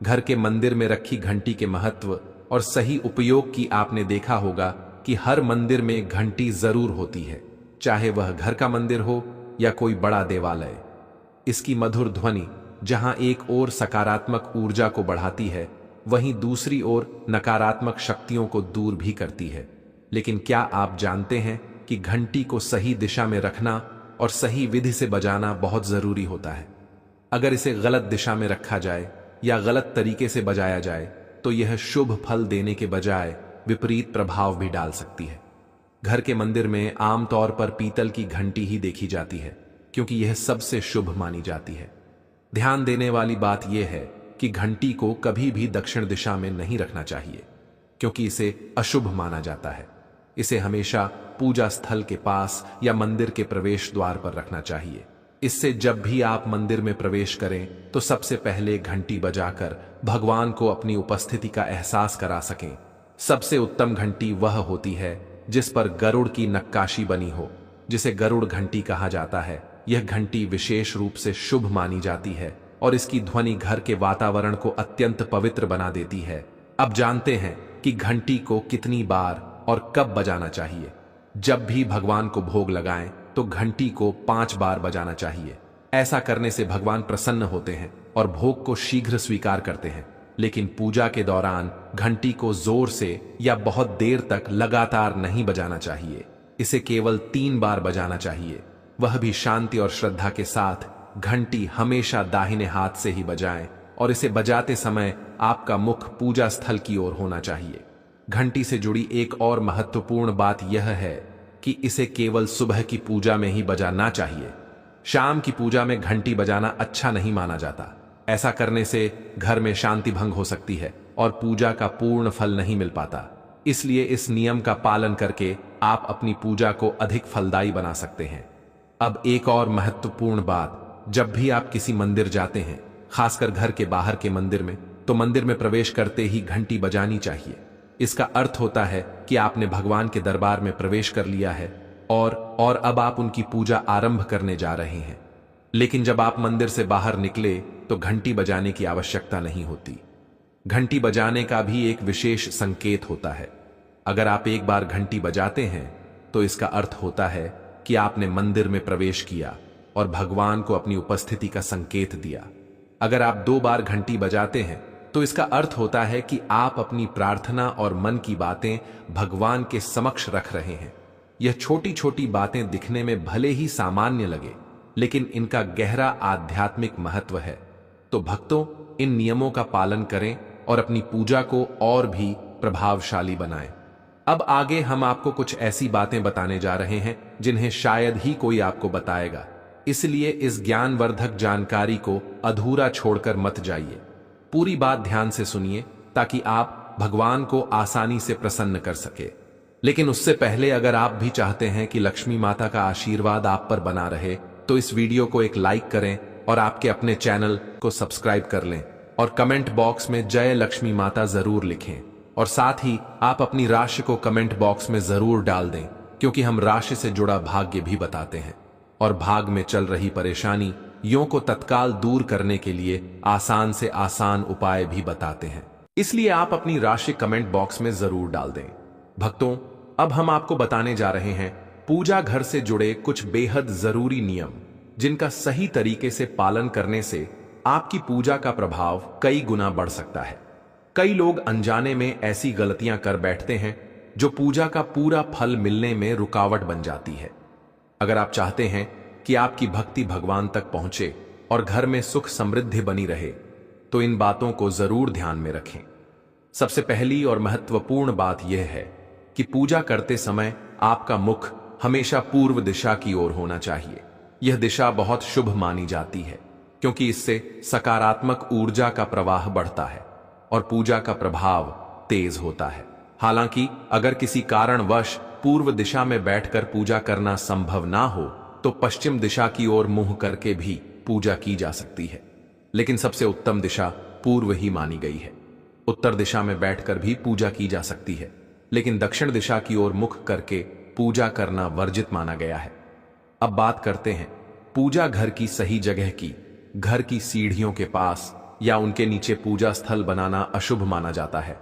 घर के मंदिर में रखी घंटी के महत्व और सही उपयोग की। आपने देखा होगा कि हर मंदिर में घंटी जरूर होती है, चाहे वह घर का मंदिर हो या कोई बड़ा देवालय। इसकी मधुर ध्वनि जहां एक ओर सकारात्मक ऊर्जा को बढ़ाती है, वहीं दूसरी ओर नकारात्मक शक्तियों को दूर भी करती है। लेकिन क्या आप जानते हैं कि घंटी को सही दिशा में रखना और सही विधि से बजाना बहुत जरूरी होता है। अगर इसे गलत दिशा में रखा जाए या गलत तरीके से बजाया जाए तो यह शुभ फल देने के बजाय विपरीत प्रभाव भी डाल सकती है। घर के मंदिर में आमतौर पर पीतल की घंटी ही देखी जाती है क्योंकि यह सबसे शुभ मानी जाती है। ध्यान देने वाली बात यह है कि घंटी को कभी भी दक्षिण दिशा में नहीं रखना चाहिए क्योंकि इसे अशुभ माना जाता है। इसे हमेशा पूजा स्थल के पास या मंदिर के प्रवेश द्वार पर रखना चाहिए। इससे जब भी आप मंदिर में प्रवेश करें तो सबसे पहले घंटी बजाकर भगवान को अपनी उपस्थिति का एहसास करा सकें। सबसे उत्तम घंटी वह होती है जिस पर गरुड़ की नक्काशी बनी हो, जिसे गरुड़ घंटी कहा जाता है। यह घंटी विशेष रूप से शुभ मानी जाती है और इसकी ध्वनि घर के वातावरण को अत्यंत पवित्र बना देती है। अब जानते हैं कि घंटी को कितनी बार और कब बजाना चाहिए। जब भी भगवान को भोग लगाएं तो घंटी को 5 बार बजाना चाहिए। ऐसा करने से भगवान प्रसन्न होते हैं और भोग को शीघ्र स्वीकार करते हैं। लेकिन पूजा के दौरान घंटी को जोर से या बहुत देर तक लगातार नहीं बजाना चाहिए। इसे केवल 3 बार बजाना चाहिए, वह भी शांति और श्रद्धा के साथ। घंटी हमेशा दाहिने हाथ से ही बजाएं और इसे बजाते समय आपका मुख पूजा स्थल की ओर होना चाहिए। घंटी से जुड़ी एक और महत्वपूर्ण बात यह है कि इसे केवल सुबह की पूजा में ही बजाना चाहिए। शाम की पूजा में घंटी बजाना अच्छा नहीं माना जाता। ऐसा करने से घर में शांति भंग हो सकती है और पूजा का पूर्ण फल नहीं मिल पाता। इसलिए इस नियम का पालन करके आप अपनी पूजा को अधिक फलदायी बना सकते हैं। अब एक और महत्वपूर्ण बात, जब भी आप किसी मंदिर जाते हैं, खासकर घर के बाहर के मंदिर में, तो मंदिर में प्रवेश करते ही घंटी बजानी चाहिए। इसका अर्थ होता है कि आपने भगवान के दरबार में प्रवेश कर लिया है और अब आप उनकी पूजा आरंभ करने जा रहे हैं। लेकिन जब आप मंदिर से बाहर निकले तो घंटी बजाने की आवश्यकता नहीं होती। घंटी बजाने का भी एक विशेष संकेत होता है। अगर आप एक बार घंटी बजाते हैं तो इसका अर्थ होता है कि आपने मंदिर में प्रवेश किया और भगवान को अपनी उपस्थिति का संकेत दिया। अगर आप 2 बार घंटी बजाते हैं तो इसका अर्थ होता है कि आप अपनी प्रार्थना और मन की बातें भगवान के समक्ष रख रहे हैं। यह छोटी छोटी बातें दिखने में भले ही सामान्य लगे, लेकिन इनका गहरा आध्यात्मिक महत्व है। तो भक्तों, इन नियमों का पालन करें और अपनी पूजा को और भी प्रभावशाली बनाएं। अब आगे हम आपको कुछ ऐसी बातें बताने जा रहे हैं जिन्हें शायद ही कोई आपको बताएगा, इसलिए इस ज्ञानवर्धक जानकारी को अधूरा छोड़कर मत जाइए। पूरी बात ध्यान से सुनिए ताकि आप भगवान को आसानी से प्रसन्न कर सके। लेकिन उससे पहले अगर आप भी चाहते हैं कि लक्ष्मी माता का आशीर्वाद आप पर बना रहे तो इस वीडियो को एक लाइक करें और आपके अपने चैनल को सब्सक्राइब कर लें और कमेंट बॉक्स में जय लक्ष्मी माता जरूर लिखें। और साथ ही आप अपनी राशि को कमेंट बॉक्स में जरूर डाल दें, क्योंकि हम राशि से जुड़ा भाग्य भी बताते हैं और भाग में चल रही परेशानी यों को तत्काल दूर करने के लिए आसान से आसान उपाय भी बताते हैं। इसलिए आप अपनी राशि कमेंट बॉक्स में जरूर डाल दें। भक्तों, अब हम आपको बताने जा रहे हैं पूजा घर से जुड़े कुछ बेहद जरूरी नियम, जिनका सही तरीके से पालन करने से आपकी पूजा का प्रभाव कई गुना बढ़ सकता है। कई लोग अनजाने में ऐसी गलतियां कर बैठते हैं जो पूजा का पूरा फल मिलने में रुकावट बन जाती है। अगर आप चाहते हैं कि आपकी भक्ति भगवान तक पहुंचे और घर में सुख समृद्धि बनी रहे, तो इन बातों को जरूर ध्यान में रखें। सबसे पहली और महत्वपूर्ण बात यह है कि पूजा करते समय आपका मुख हमेशा पूर्व दिशा की ओर होना चाहिए। यह दिशा बहुत शुभ मानी जाती है, क्योंकि इससे सकारात्मक ऊर्जा का प्रवाह बढ़ता है और पूजा का प्रभाव तेज होता है। हालांकि अगर किसी कारणवश पूर्व दिशा में बैठकर पूजा करना संभव ना हो तो पश्चिम दिशा की ओर मुंह करके भी पूजा की जा सकती है, लेकिन सबसे उत्तम दिशा पूर्व ही मानी गई है। उत्तर दिशा में बैठकर भी पूजा की जा सकती है, लेकिन दक्षिण दिशा की ओर मुख करके पूजा करना वर्जित माना गया है। अब बात करते हैं पूजा घर की सही जगह की। घर की सीढ़ियों के पास या उनके नीचे पूजा स्थल बनाना अशुभ माना जाता है।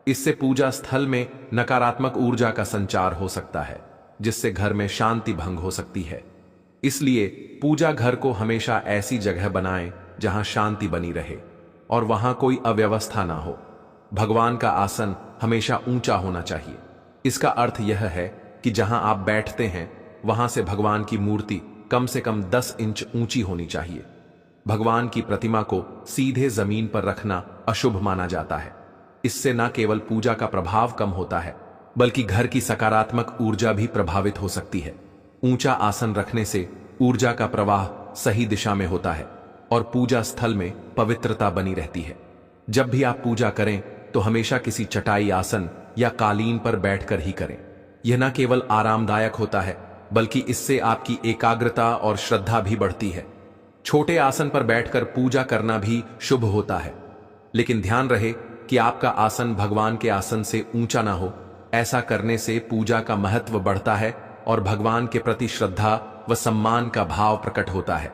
इससे पूजा स्थल में नकारात्मक ऊर्जा का संचार हो सकता है, जिससे घर में शांति भंग हो सकती है। इसलिए पूजा घर को हमेशा ऐसी जगह बनाएं जहां शांति बनी रहे और वहां कोई अव्यवस्था ना हो। भगवान का आसन हमेशा ऊंचा होना चाहिए। इसका अर्थ यह है कि जहां आप बैठते हैं वहां से भगवान की मूर्ति कम से कम 10 इंच ऊंची होनी चाहिए। भगवान की प्रतिमा को सीधे जमीन पर रखना अशुभ माना जाता है। इससे न केवल पूजा का प्रभाव कम होता है, बल्कि घर की सकारात्मक ऊर्जा भी प्रभावित हो सकती है। ऊंचा आसन रखने से ऊर्जा का प्रवाह सही दिशा में होता है और पूजा स्थल में पवित्रता बनी रहती है। जब भी आप पूजा करें तो हमेशा किसी चटाई आसन या कालीन पर बैठकर ही करें। यह न केवल आरामदायक होता है, बल्कि इससे आपकी एकाग्रता और श्रद्धा भी बढ़ती है। छोटे आसन पर बैठकर पूजा करना भी शुभ होता है, लेकिन ध्यान रहे कि आपका आसन भगवान के आसन से ऊंचा ना हो। ऐसा करने से पूजा का महत्व बढ़ता है और भगवान के प्रति श्रद्धा व सम्मान का भाव प्रकट होता है।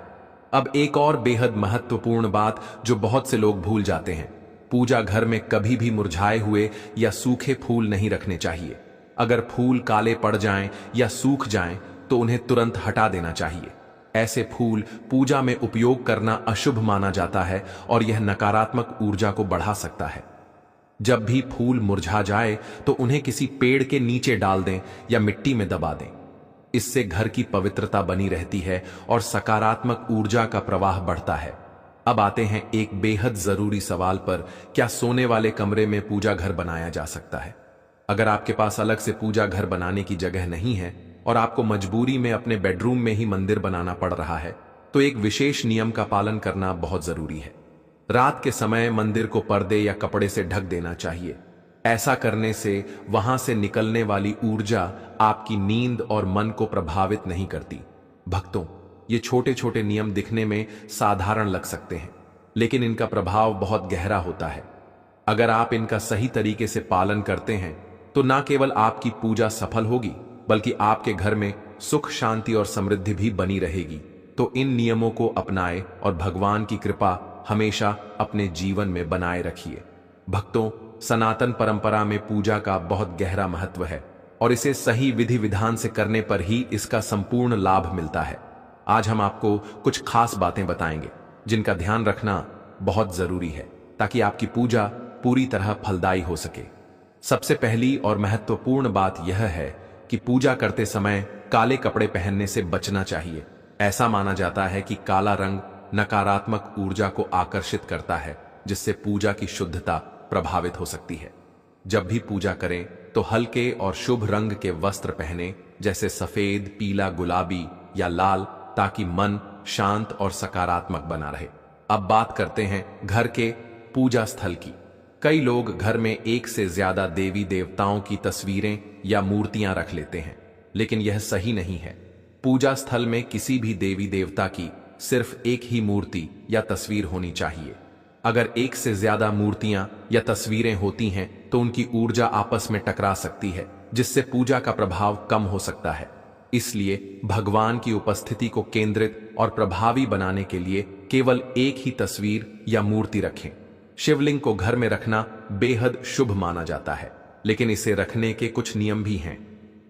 अब एक और बेहद महत्वपूर्ण बात जो बहुत से लोग भूल जाते हैं, पूजा घर में कभी भी मुरझाए हुए या सूखे फूल नहीं रखने चाहिए। अगर फूल काले पड़ जाएं या सूख जाएं तो उन्हें तुरंत हटा देना चाहिए। ऐसे फूल पूजा में उपयोग करना अशुभ माना जाता है और यह नकारात्मक ऊर्जा को बढ़ा सकता है। जब भी फूल मुरझा जाए तो उन्हें किसी पेड़ के नीचे डाल दें या मिट्टी में दबा दें। इससे घर की पवित्रता बनी रहती है और सकारात्मक ऊर्जा का प्रवाह बढ़ता है। अब आते हैं एक बेहद जरूरी सवाल पर, क्या सोने वाले कमरे में पूजा घर बनाया जा सकता है? अगर आपके पास अलग से पूजा घर बनाने की जगह नहीं है और आपको मजबूरी में अपने बेडरूम में ही मंदिर बनाना पड़ रहा है, तो एक विशेष नियम का पालन करना बहुत जरूरी है। रात के समय मंदिर को पर्दे या कपड़े से ढक देना चाहिए। ऐसा करने से वहां से निकलने वाली ऊर्जा आपकी नींद और मन को प्रभावित नहीं करती। भक्तों, ये छोटे छोटे नियम दिखने में साधारण लग सकते हैं, लेकिन इनका प्रभाव बहुत गहरा होता है। अगर आप इनका सही तरीके से पालन करते हैं तो न केवल आपकी पूजा सफल होगी, बल्कि आपके घर में सुख, शांति और समृद्धि भी बनी रहेगी। तो इन नियमों को अपनाएं और भगवान की कृपा हमेशा अपने जीवन में बनाए रखिए। भक्तों, सनातन परंपरा में पूजा का बहुत गहरा महत्व है और इसे सही विधि विधान से करने पर ही इसका संपूर्ण लाभ मिलता है। आज हम आपको कुछ खास बातें बताएंगे जिनका ध्यान रखना बहुत जरूरी है ताकि आपकी पूजा पूरी तरह फलदायी हो सके। सबसे पहली और महत्वपूर्ण बात यह है कि पूजा करते समय काले कपड़े पहनने से बचना चाहिए। ऐसा माना जाता है कि काला रंग नकारात्मक ऊर्जा को आकर्षित करता है, जिससे पूजा की शुद्धता प्रभावित हो सकती है। जब भी पूजा करें तो हल्के और शुभ रंग के वस्त्र पहने, जैसे सफेद, पीला, गुलाबी या लाल, ताकि मन शांत और सकारात्मक बना रहे। अब बात करते हैं घर के पूजा स्थल की। कई लोग घर में एक से ज्यादा देवी देवताओं की तस्वीरें या मूर्तियां रख लेते हैं, लेकिन यह सही नहीं है। पूजा स्थल में किसी भी देवी देवता की सिर्फ एक ही मूर्ति या तस्वीर होनी चाहिए। अगर एक से ज्यादा मूर्तियां या तस्वीरें होती हैं तो उनकी ऊर्जा आपस में टकरा सकती है, जिससे पूजा का प्रभाव कम हो सकता है। इसलिए भगवान की उपस्थिति को केंद्रित और प्रभावी बनाने के लिए केवल एक ही तस्वीर या मूर्ति रखें। शिवलिंग को घर में रखना बेहद शुभ माना जाता है, लेकिन इसे रखने के कुछ नियम भी हैं।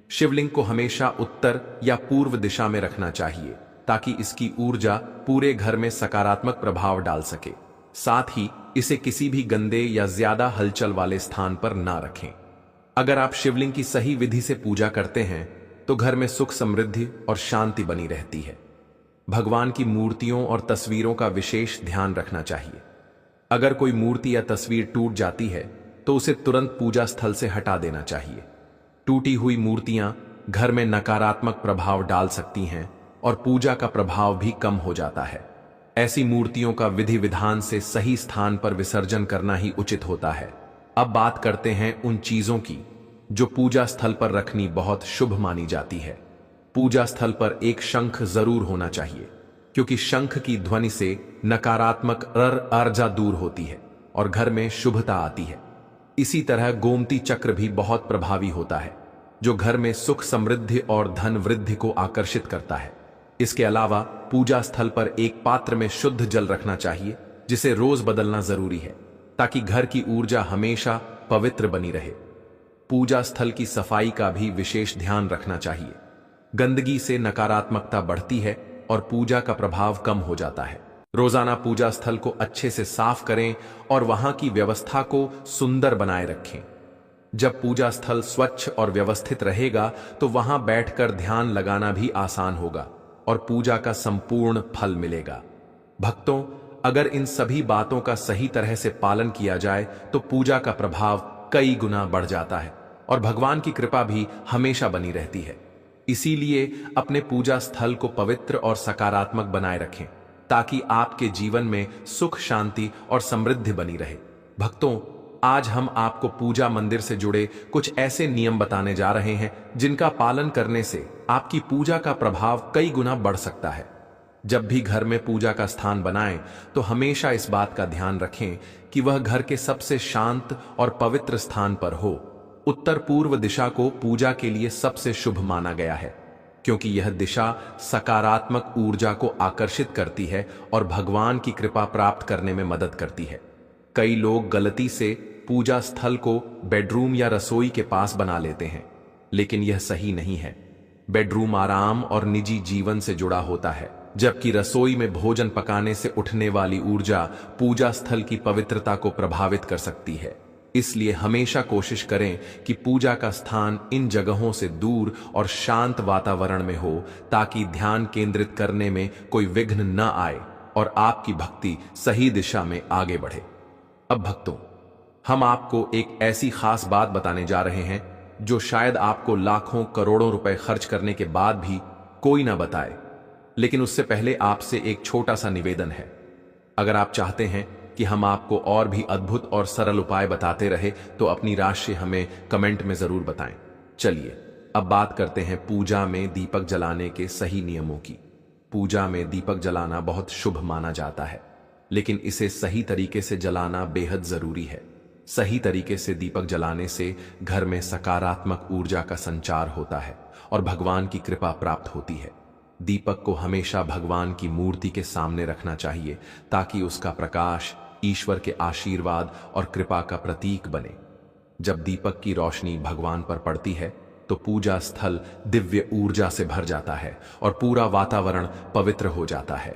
शिवलिंग को हमेशा उत्तर या पूर्व दिशा में रखना चाहिए, ताकि इसकी ऊर्जा पूरे घर में सकारात्मक प्रभाव डाल सके। साथ ही इसे किसी भी गंदे या ज्यादा हलचल वाले स्थान पर ना रखें। अगर आप शिवलिंग की सही विधि से पूजा करते हैं तो घर में सुख, समृद्धि और शांति बनी रहती है। भगवान की मूर्तियों और तस्वीरों का विशेष ध्यान रखना चाहिए। अगर कोई मूर्ति या तस्वीर टूट जाती है तो उसे तुरंत पूजा स्थल से हटा देना चाहिए। टूटी हुई मूर्तियां घर में नकारात्मक प्रभाव डाल सकती हैं और पूजा का प्रभाव भी कम हो जाता है। ऐसी मूर्तियों का विधि विधान से सही स्थान पर विसर्जन करना ही उचित होता है। अब बात करते हैं उन चीजों की जो पूजा स्थल पर रखनी बहुत शुभ मानी जाती है। पूजा स्थल पर एक शंख जरूर होना चाहिए, क्योंकि शंख की ध्वनि से नकारात्मक ऊर्जा दूर होती है और घर में शुभता आती है। इसी तरह गोमती चक्र भी बहुत प्रभावी होता है, जो घर में सुख, समृद्धि और धन वृद्धि को आकर्षित करता है। इसके अलावा पूजा स्थल पर एक पात्र में शुद्ध जल रखना चाहिए, जिसे रोज बदलना जरूरी है, ताकि घर की ऊर्जा हमेशा पवित्र बनी रहे। पूजा स्थल की सफाई का भी विशेष ध्यान रखना चाहिए। गंदगी से नकारात्मकता बढ़ती है और पूजा का प्रभाव कम हो जाता है। रोजाना पूजा स्थल को अच्छे से साफ करें और वहां की व्यवस्था को सुंदर बनाए रखें। जब पूजा स्थल स्वच्छ और व्यवस्थित रहेगा तो वहां बैठकर ध्यान लगाना भी आसान होगा और पूजा का संपूर्ण फल मिलेगा। भक्तों, अगर इन सभी बातों का सही तरह से पालन किया जाए तो पूजा का प्रभाव कई गुना बढ़ जाता है और भगवान की कृपा भी हमेशा बनी रहती है। इसीलिए अपने पूजा स्थल को पवित्र और सकारात्मक बनाए रखें, ताकि आपके जीवन में सुख, शांति और समृद्धि बनी रहे। भक्तों, आज हम आपको पूजा मंदिर से जुड़े कुछ ऐसे नियम बताने जा रहे हैं जिनका पालन करने से आपकी पूजा का प्रभाव कई गुना बढ़ सकता है। जब भी घर में पूजा का स्थान बनाएं तो हमेशा इस बात का ध्यान रखें कि वह घर के सबसे शांत और पवित्र स्थान पर हो। उत्तर पूर्व दिशा को पूजा के लिए सबसे शुभ माना गया है, क्योंकि यह दिशा सकारात्मक ऊर्जा को आकर्षित करती है और भगवान की कृपा प्राप्त करने में मदद करती है। कई लोग गलती से पूजा स्थल को बेडरूम या रसोई के पास बना लेते हैं, लेकिन यह सही नहीं है। बेडरूम आराम और निजी जीवन से जुड़ा होता है, जबकि रसोई में भोजन पकाने से उठने वाली ऊर्जा पूजा स्थल की पवित्रता को प्रभावित कर सकती है। इसलिए हमेशा कोशिश करें कि पूजा का स्थान इन जगहों से दूर और शांत वातावरण में हो, ताकि ध्यान केंद्रित करने में कोई विघ्न न आए और आपकी भक्ति सही दिशा में आगे बढ़े। अब भक्तों, हम आपको एक ऐसी खास बात बताने जा रहे हैं जो शायद आपको लाखों करोड़ों रुपए खर्च करने के बाद भी कोई ना बताए। लेकिन उससे पहले आपसे एक छोटा सा निवेदन है। अगर आप चाहते हैं कि हम आपको और भी अद्भुत और सरल उपाय बताते रहे तो अपनी राशि हमें कमेंट में जरूर बताएं। चलिए अब बात करते हैं पूजा में दीपक जलाने के सही नियमों की। पूजा में दीपक जलाना बहुत शुभ माना जाता है, लेकिन इसे सही तरीके से जलाना बेहद जरूरी है। सही तरीके से दीपक जलाने से घर में सकारात्मक ऊर्जा का संचार होता है और भगवान की कृपा प्राप्त होती है। दीपक को हमेशा भगवान की मूर्ति के सामने रखना चाहिए, ताकि उसका प्रकाश ईश्वर के आशीर्वाद और कृपा का प्रतीक बने। जब दीपक की रोशनी भगवान पर पड़ती है तो पूजा स्थल दिव्य ऊर्जा से भर जाता है और पूरा वातावरण पवित्र हो जाता है।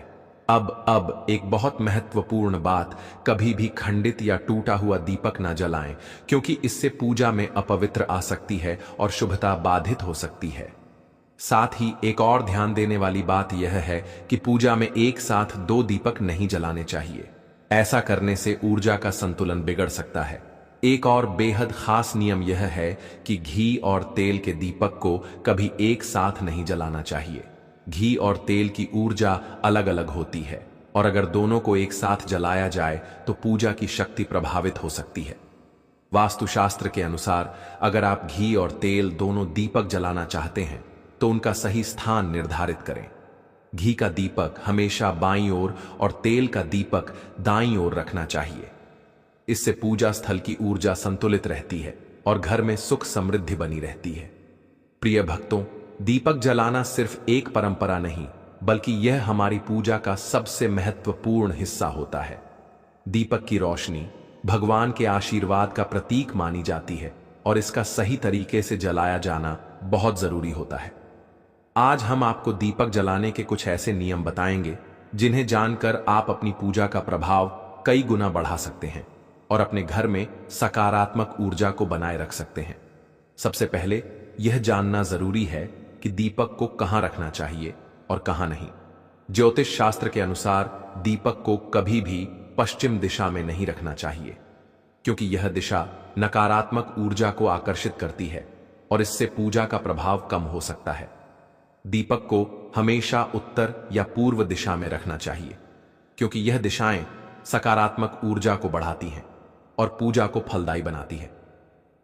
अब एक बहुत महत्वपूर्ण बात, कभी भी खंडित या टूटा हुआ दीपक ना जलाएं, क्योंकि इससे पूजा में अपवित्र आ सकती है और शुभता बाधित हो सकती है। साथ ही एक और ध्यान देने वाली बात यह है कि पूजा में एक साथ 2 दीपक नहीं जलाने चाहिए। ऐसा करने से ऊर्जा का संतुलन बिगड़ सकता है। एक और बेहद खास नियम यह है कि घी और तेल के दीपक को कभी एक साथ नहीं जलाना चाहिए। घी और तेल की ऊर्जा अलग अलग होती है और अगर दोनों को एक साथ जलाया जाए तो पूजा की शक्ति प्रभावित हो सकती है। वास्तुशास्त्र के अनुसार अगर आप घी और तेल दोनों दीपक जलाना चाहते हैं तो उनका सही स्थान निर्धारित करें। घी का दीपक हमेशा बाईं ओर और तेल का दीपक दाईं ओर रखना चाहिए। इससे पूजा स्थल की ऊर्जा संतुलित रहती है और घर में सुख समृद्धि बनी रहती है। प्रिय भक्तों, दीपक जलाना सिर्फ एक परंपरा नहीं बल्कि यह हमारी पूजा का सबसे महत्वपूर्ण हिस्सा होता है। दीपक की रोशनी भगवान के आशीर्वाद का प्रतीक मानी जाती है और इसका सही तरीके से जलाया जाना बहुत जरूरी होता है। आज हम आपको दीपक जलाने के कुछ ऐसे नियम बताएंगे जिन्हें जानकर आप अपनी पूजा का प्रभाव कई गुना बढ़ा सकते हैं और अपने घर में सकारात्मक ऊर्जा को बनाए रख सकते हैं। सबसे पहले यह जानना जरूरी है कि दीपक को कहां रखना चाहिए और कहां नहीं। ज्योतिष शास्त्र के अनुसार दीपक को कभी भी पश्चिम दिशा में नहीं रखना चाहिए, क्योंकि यह दिशा नकारात्मक ऊर्जा को आकर्षित करती है और इससे पूजा का प्रभाव कम हो सकता है। दीपक को हमेशा उत्तर या पूर्व दिशा में रखना चाहिए, क्योंकि यह दिशाएं सकारात्मक ऊर्जा को बढ़ाती हैं और पूजा को फलदायी बनाती है।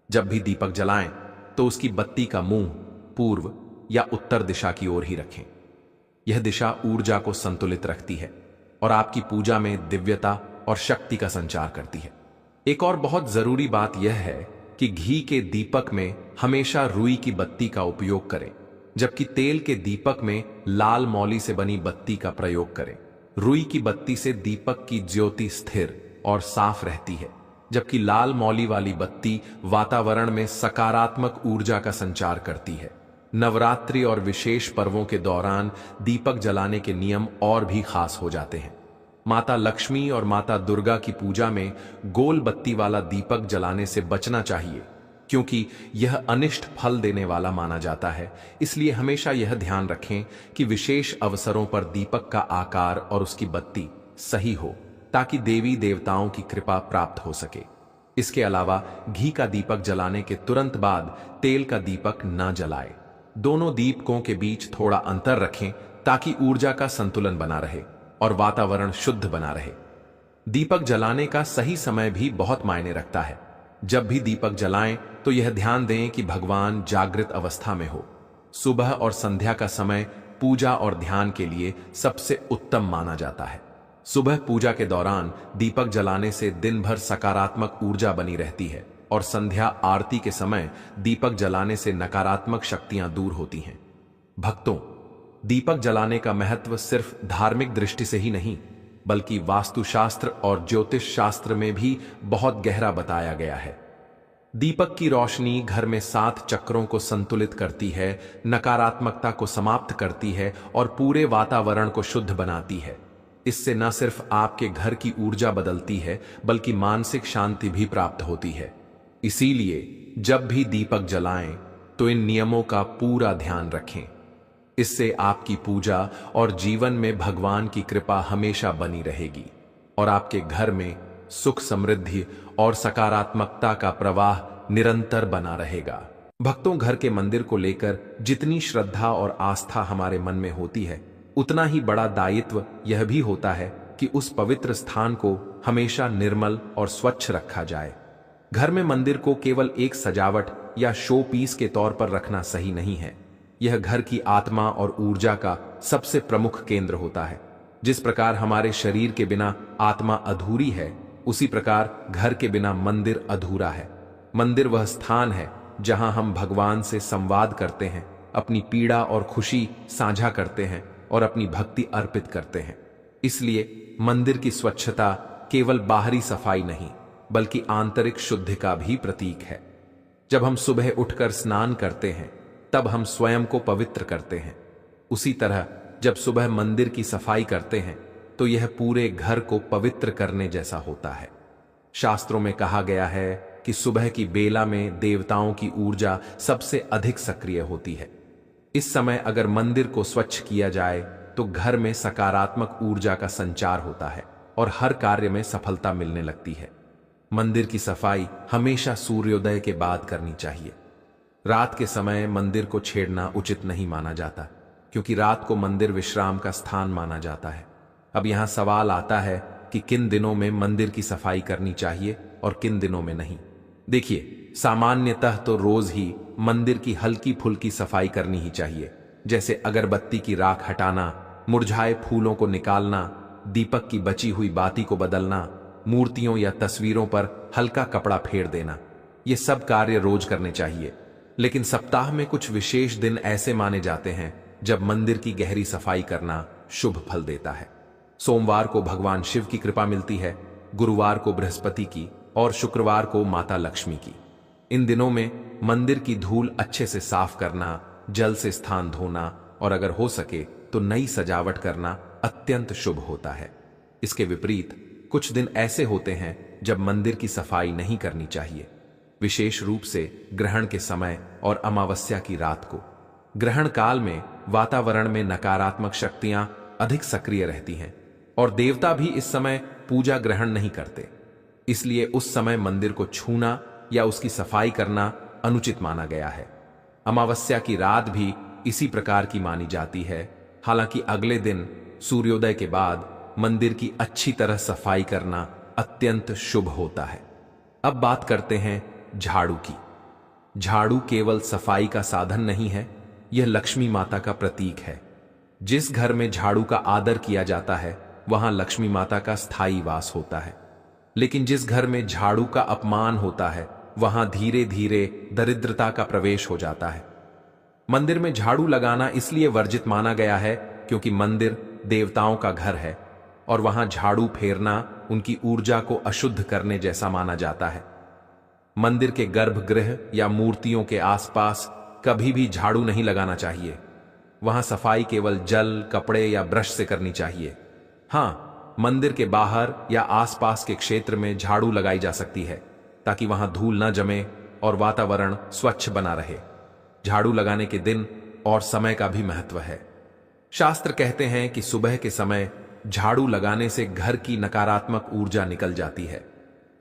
जब भी दीपक जलाएं तो उसकी बत्ती का मुंह पूर्व या उत्तर दिशा की ओर ही रखें। यह दिशा ऊर्जा को संतुलित रखती है और आपकी पूजा में दिव्यता और शक्ति का संचार करती है। एक और बहुत जरूरी बात यह है कि घी के दीपक में हमेशा रुई की बत्ती का उपयोग करें, जबकि तेल के दीपक में लाल मौली से बनी बत्ती का प्रयोग करें। रुई की बत्ती से दीपक की ज्योति स्थिर और साफ रहती है, जबकि लाल मौली वाली बत्ती वातावरण में सकारात्मक ऊर्जा का संचार करती है। नवरात्रि और विशेष पर्वों के दौरान दीपक जलाने के नियम और भी खास हो जाते हैं। माता लक्ष्मी और माता दुर्गा की पूजा में गोल बत्ती वाला दीपक जलाने से बचना चाहिए, क्योंकि यह अनिष्ट फल देने वाला माना जाता है। इसलिए हमेशा यह ध्यान रखें कि विशेष अवसरों पर दीपक का आकार और उसकी बत्ती सही हो, ताकि देवी देवताओं की कृपा प्राप्त हो सके। इसके अलावा घी का दीपक जलाने के तुरंत बाद तेल का दीपक न जलाएं। दोनों दीपकों के बीच थोड़ा अंतर रखें ताकि ऊर्जा का संतुलन बना रहे और वातावरण शुद्ध बना रहे। दीपक जलाने का सही समय भी बहुत मायने रखता है। जब भी दीपक जलाएं तो यह ध्यान दें कि भगवान जागृत अवस्था में हो। सुबह और संध्या का समय पूजा और ध्यान के लिए सबसे उत्तम माना जाता है। सुबह पूजा के दौरान दीपक जलाने से दिन भर सकारात्मक ऊर्जा बनी रहती है और संध्या आरती के समय दीपक जलाने से नकारात्मक शक्तियां दूर होती हैं। भक्तों, दीपक जलाने का महत्व सिर्फ धार्मिक दृष्टि से ही नहीं बल्कि वास्तुशास्त्र और ज्योतिष शास्त्र में भी बहुत गहरा बताया गया है। दीपक की रोशनी घर में 7 चक्रों को संतुलित करती है, नकारात्मकता को समाप्त करती है और पूरे वातावरण को शुद्ध बनाती है। इससे न सिर्फ आपके घर की ऊर्जा बदलती है बल्कि मानसिक शांति भी प्राप्त होती है। इसीलिए जब भी दीपक जलाएं तो इन नियमों का पूरा ध्यान रखें। इससे आपकी पूजा और जीवन में भगवान की कृपा हमेशा बनी रहेगी और आपके घर में सुख समृद्धि और सकारात्मकता का प्रवाह निरंतर बना रहेगा। भक्तों, घर के मंदिर को लेकर जितनी श्रद्धा और आस्था हमारे मन में होती है, उतना ही बड़ा दायित्व यह भी होता है कि उस पवित्र स्थान को हमेशा निर्मल और स्वच्छ रखा जाए। घर में मंदिर को केवल एक सजावट या शो पीस के तौर पर रखना सही नहीं है। यह घर की आत्मा और ऊर्जा का सबसे प्रमुख केंद्र होता है। जिस प्रकार हमारे शरीर के बिना आत्मा अधूरी है, उसी प्रकार घर के बिना मंदिर अधूरा है। मंदिर वह स्थान है जहां हम भगवान से संवाद करते हैं, अपनी पीड़ा और खुशी साझा करते हैं और अपनी भक्ति अर्पित करते हैं। इसलिए मंदिर की स्वच्छता केवल बाहरी सफाई नहीं बल्कि आंतरिक शुद्धि का भी प्रतीक है। जब हम सुबह उठकर स्नान करते हैं तब हम स्वयं को पवित्र करते हैं। उसी तरह जब सुबह मंदिर की सफाई करते हैं तो यह पूरे घर को पवित्र करने जैसा होता है। शास्त्रों में कहा गया है कि सुबह की बेला में देवताओं की ऊर्जा सबसे अधिक सक्रिय होती है। इस समय अगर मंदिर को स्वच्छ किया जाए तो घर में सकारात्मक ऊर्जा का संचार होता है और हर कार्य में सफलता मिलने लगती है। मंदिर की सफाई हमेशा सूर्योदय के बाद करनी चाहिए। रात के समय मंदिर को छेड़ना उचित नहीं माना जाता, क्योंकि रात को मंदिर विश्राम का स्थान माना जाता है। अब यहां सवाल आता है कि किन दिनों में मंदिर की सफाई करनी चाहिए और किन दिनों में नहीं। देखिए, सामान्यतः तो रोज ही मंदिर की हल्की फुल्की सफाई करनी ही चाहिए, जैसे अगरबत्ती की राख हटाना, मुरझाए फूलों को निकालना, दीपक की बची हुई बाती को बदलना, मूर्तियों या तस्वीरों पर हल्का कपड़ा फेर देना। ये सब कार्य रोज करने चाहिए। लेकिन सप्ताह में कुछ विशेष दिन ऐसे माने जाते हैं जब मंदिर की गहरी सफाई करना शुभ फल देता है। सोमवार को भगवान शिव की कृपा मिलती है, गुरुवार को बृहस्पति की और शुक्रवार को माता लक्ष्मी की। इन दिनों में मंदिर की धूल अच्छे से साफ करना, जल से स्थान धोना और अगर हो सके तो नई सजावट करना अत्यंत शुभ होता है। इसके विपरीत कुछ दिन ऐसे होते हैं जब मंदिर की सफाई नहीं करनी चाहिए, विशेष रूप से ग्रहण के समय और अमावस्या की रात को। ग्रहण काल में वातावरण में नकारात्मक शक्तियां अधिक सक्रिय रहती हैं और देवता भी इस समय पूजा ग्रहण नहीं करते। इसलिए उस समय मंदिर को छूना या उसकी सफाई करना अनुचित माना गया है। अमावस्या की रात भी इसी प्रकार की मानी जाती है। हालांकि अगले दिन सूर्योदय के बाद मंदिर की अच्छी तरह सफाई करना अत्यंत शुभ होता है। अब बात करते हैं झाड़ू की। झाड़ू केवल सफाई का साधन नहीं है, यह लक्ष्मी माता का प्रतीक है। जिस घर में झाड़ू का आदर किया जाता है वहां लक्ष्मी माता का स्थायी वास होता है। लेकिन जिस घर में झाड़ू का अपमान होता है वहां धीरे धीरे दरिद्रता का प्रवेश हो जाता है। मंदिर में झाड़ू लगाना इसलिए वर्जित माना गया है क्योंकि मंदिर देवताओं का घर है और वहां झाड़ू फेरना उनकी ऊर्जा को अशुद्ध करने जैसा माना जाता है। मंदिर के गर्भगृह या मूर्तियों के आसपास कभी भी झाड़ू नहीं लगाना चाहिए। वहां सफाई केवल जल, कपड़े या ब्रश से करनी चाहिए। हां, मंदिर के बाहर या आसपास के क्षेत्र में झाड़ू लगाई जा सकती है ताकि वहां धूल न जमे और वातावरण स्वच्छ बना रहे। झाड़ू लगाने के दिन और समय का भी महत्व है। शास्त्र कहते हैं कि सुबह के समय झाड़ू लगाने से घर की नकारात्मक ऊर्जा निकल जाती है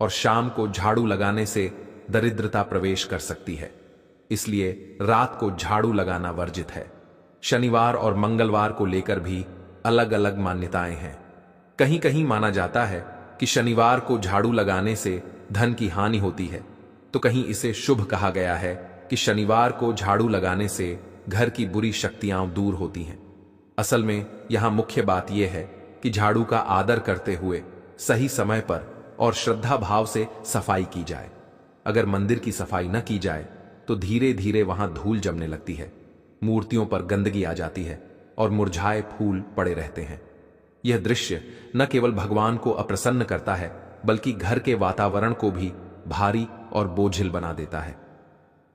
और शाम को झाड़ू लगाने से दरिद्रता प्रवेश कर सकती है। इसलिए रात को झाड़ू लगाना वर्जित है। शनिवार और मंगलवार को लेकर भी अलग अलग मान्यताएं हैं। कहीं कहीं माना जाता है कि शनिवार को झाड़ू लगाने से धन की हानि होती है, तो कहीं इसे शुभ कहा गया है कि शनिवार को झाड़ू लगाने से घर की बुरी शक्तियां दूर होती हैं। असल में यहां मुख्य बात यह है कि झाड़ू का आदर करते हुए सही समय पर और श्रद्धा भाव से सफाई की जाए। अगर मंदिर की सफाई न की जाए तो धीरे धीरे वहां धूल जमने लगती है, मूर्तियों पर गंदगी आ जाती है और मुरझाए फूल पड़े रहते हैं। यह दृश्य न केवल भगवान को अप्रसन्न करता है बल्कि घर के वातावरण को भी भारी और बोझिल बना देता है।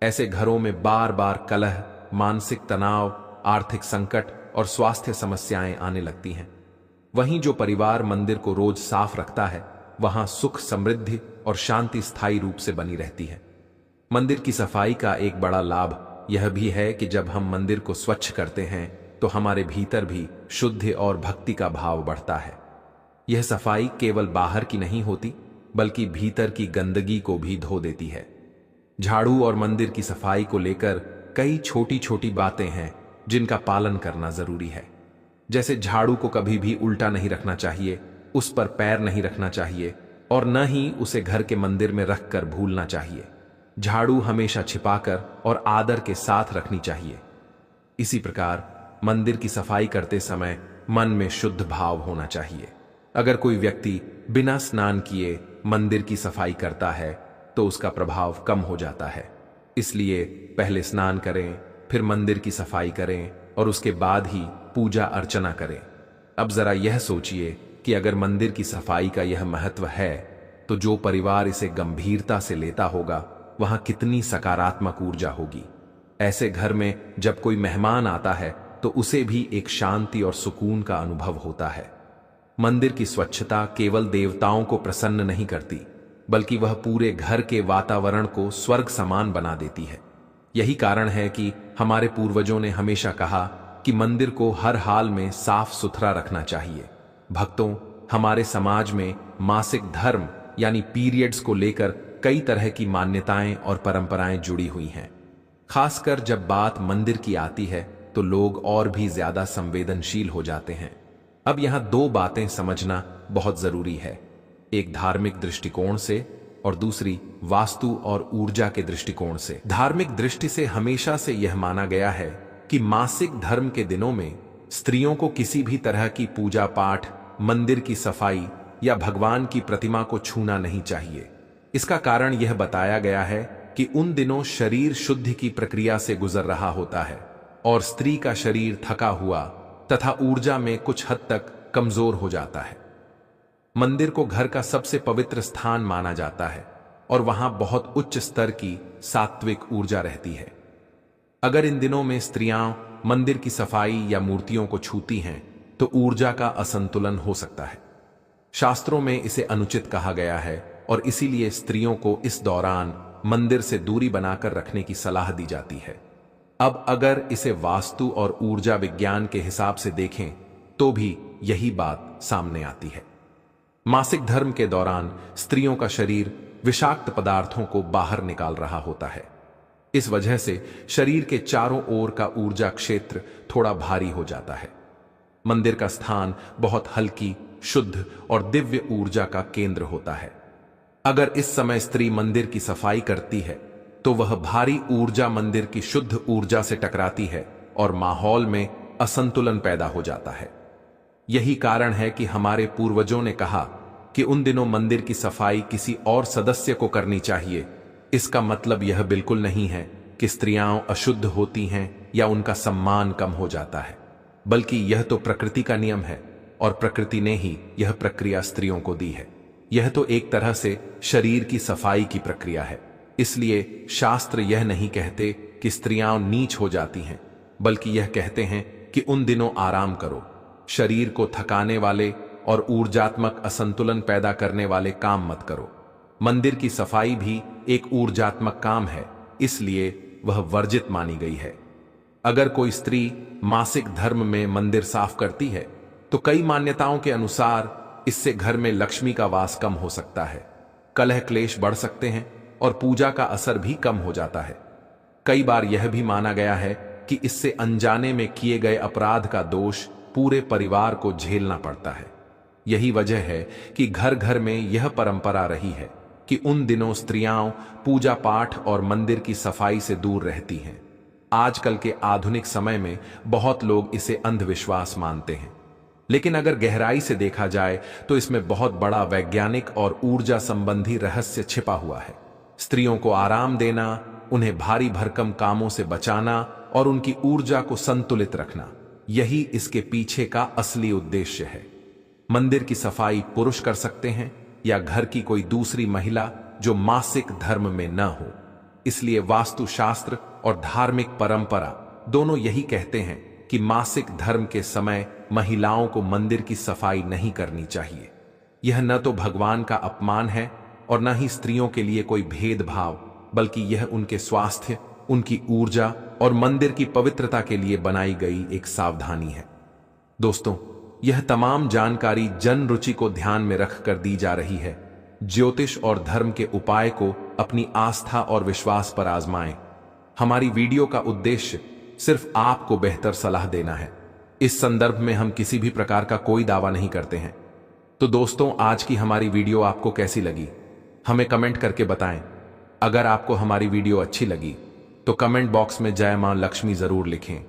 ऐसे घरों में बार बार कलह, मानसिक तनाव, आर्थिक संकट और स्वास्थ्य समस्याएं आने लगती हैं। वहीं जो परिवार मंदिर को रोज साफ रखता है वहां सुख, समृद्धि और शांति स्थायी रूप से बनी रहती है। मंदिर की सफाई का एक बड़ा लाभ यह भी है कि जब हम मंदिर को स्वच्छ करते हैं तो हमारे भीतर भी शुद्धि और भक्ति का भाव बढ़ता है। यह सफाई केवल बाहर की नहीं होती बल्कि भीतर की गंदगी को भी धो देती है। झाड़ू और मंदिर की सफाई को लेकर कई छोटी छोटी बातें हैं जिनका पालन करना जरूरी है। जैसे झाड़ू को कभी भी उल्टा नहीं रखना चाहिए, उस पर पैर नहीं रखना चाहिए और न ही उसे घर के मंदिर में रखकर भूलना चाहिए। झाड़ू हमेशा छिपाकर और आदर के साथ रखनी चाहिए। इसी प्रकार मंदिर की सफाई करते समय मन में शुद्ध भाव होना चाहिए। अगर कोई व्यक्ति बिना स्नान किए मंदिर की सफाई करता है तो उसका प्रभाव कम हो जाता है। इसलिए पहले स्नान करें, फिर मंदिर की सफाई करें और उसके बाद ही पूजा अर्चना करें। अब जरा यह सोचिए कि अगर मंदिर की सफाई का यह महत्व है तो जो परिवार इसे गंभीरता से लेता होगा वहां कितनी सकारात्मक ऊर्जा होगी। ऐसे घर में जब कोई मेहमान आता है तो उसे भी एक शांति और सुकून का अनुभव होता है। मंदिर की स्वच्छता केवल देवताओं को प्रसन्न नहीं करती बल्कि वह पूरे घर के वातावरण को स्वर्ग समान बना देती है। यही कारण है कि हमारे पूर्वजों ने हमेशा कहा कि मंदिर को हर हाल में साफ सुथरा रखना चाहिए। भक्तों, हमारे समाज में मासिक धर्म यानी पीरियड्स को लेकर कई तरह की मान्यताएं और परंपराएं जुड़ी हुई हैं। खासकर जब बात मंदिर की आती है तो लोग और भी ज्यादा संवेदनशील हो जाते हैं। अब यहां दो बातें समझना बहुत जरूरी है, एक धार्मिक दृष्टिकोण से और दूसरी वास्तु और ऊर्जा के दृष्टिकोण से। धार्मिक दृष्टि से हमेशा से यह माना गया है कि मासिक धर्म के दिनों में स्त्रियों को किसी भी तरह की पूजा पाठ, मंदिर की सफाई या भगवान की प्रतिमा को छूना नहीं चाहिए। इसका कारण यह बताया गया है कि उन दिनों शरीर शुद्धि की प्रक्रिया से गुजर रहा होता है और स्त्री का शरीर थका हुआ तथा ऊर्जा में कुछ हद तक कमजोर हो जाता है। मंदिर को घर का सबसे पवित्र स्थान माना जाता है और वहां बहुत उच्च स्तर की सात्विक ऊर्जा रहती है। अगर इन दिनों में स्त्रियां मंदिर की सफाई या मूर्तियों को छूती हैं तो ऊर्जा का असंतुलन हो सकता है। शास्त्रों में इसे अनुचित कहा गया है और इसीलिए स्त्रियों को इस दौरान मंदिर से दूरी बनाकर रखने की सलाह दी जाती है। अब अगर इसे वास्तु और ऊर्जा विज्ञान के हिसाब से देखें तो भी यही बात सामने आती है। मासिक धर्म के दौरान स्त्रियों का शरीर विषाक्त पदार्थों को बाहर निकाल रहा होता है। इस वजह से शरीर के चारों ओर का ऊर्जा क्षेत्र थोड़ा भारी हो जाता है। मंदिर का स्थान बहुत हल्की, शुद्ध और दिव्य ऊर्जा का केंद्र होता है। अगर इस समय स्त्री मंदिर की सफाई करती है तो वह भारी ऊर्जा मंदिर की शुद्ध ऊर्जा से टकराती है और माहौल में असंतुलन पैदा हो जाता है। यही कारण है कि हमारे पूर्वजों ने कहा कि उन दिनों मंदिर की सफाई किसी और सदस्य को करनी चाहिए। इसका मतलब यह बिल्कुल नहीं है कि स्त्रियां अशुद्ध होती हैं या उनका सम्मान कम हो जाता है, बल्कि यह तो प्रकृति का नियम है और प्रकृति ने ही यह प्रक्रिया स्त्रियों को दी है। यह तो एक तरह से शरीर की सफाई की प्रक्रिया है। इसलिए शास्त्र यह नहीं कहते कि स्त्रियां नीच हो जाती हैं, बल्कि यह कहते हैं कि उन दिनों आराम करो, शरीर को थकाने वाले और ऊर्जात्मक असंतुलन पैदा करने वाले काम मत करो। मंदिर की सफाई भी एक ऊर्जात्मक काम है, इसलिए वह वर्जित मानी गई है। अगर कोई स्त्री मासिक धर्म में मंदिर साफ करती है तो कई मान्यताओं के अनुसार इससे घर में लक्ष्मी का वास कम हो सकता है, कलह क्लेश बढ़ सकते हैं और पूजा का असर भी कम हो जाता है। कई बार यह भी माना गया है कि इससे अनजाने में किए गए अपराध का दोष पूरे परिवार को झेलना पड़ता है। यही वजह है कि घर घर में यह परंपरा रही है कि उन दिनों स्त्रियां पूजा पाठ और मंदिर की सफाई से दूर रहती हैं। आजकल के आधुनिक समय में बहुत लोग इसे अंधविश्वास मानते हैं, लेकिन अगर गहराई से देखा जाए तो इसमें बहुत बड़ा वैज्ञानिक और ऊर्जा संबंधी रहस्य छिपा हुआ है। स्त्रियों को आराम देना, उन्हें भारी भरकम कामों से बचाना और उनकी ऊर्जा को संतुलित रखना, यही इसके पीछे का असली उद्देश्य है। मंदिर की सफाई पुरुष कर सकते हैं या घर की कोई दूसरी महिला जो मासिक धर्म में न हो। इसलिए वास्तुशास्त्र और धार्मिक परंपरा दोनों यही कहते हैं कि मासिक धर्म के समय महिलाओं को मंदिर की सफाई नहीं करनी चाहिए। यह न तो भगवान का अपमान है और न ही स्त्रियों के लिए कोई भेदभाव, बल्कि यह उनके स्वास्थ्य, उनकी ऊर्जा और मंदिर की पवित्रता के लिए बनाई गई एक सावधानी है। दोस्तों, यह तमाम जानकारी जन रुचि को ध्यान में रखकर दी जा रही है। ज्योतिष और धर्म के उपाय को अपनी आस्था और विश्वास पर आजमाएं। हमारी वीडियो का उद्देश्य सिर्फ आपको बेहतर सलाह देना है। इस संदर्भ में हम किसी भी प्रकार का कोई दावा नहीं करते हैं। तो दोस्तों, आज की हमारी वीडियो आपको कैसी लगी हमें कमेंट करके बताएं। अगर आपको हमारी वीडियो अच्छी लगी तो कमेंट बॉक्स में जय मां लक्ष्मी जरूर लिखें।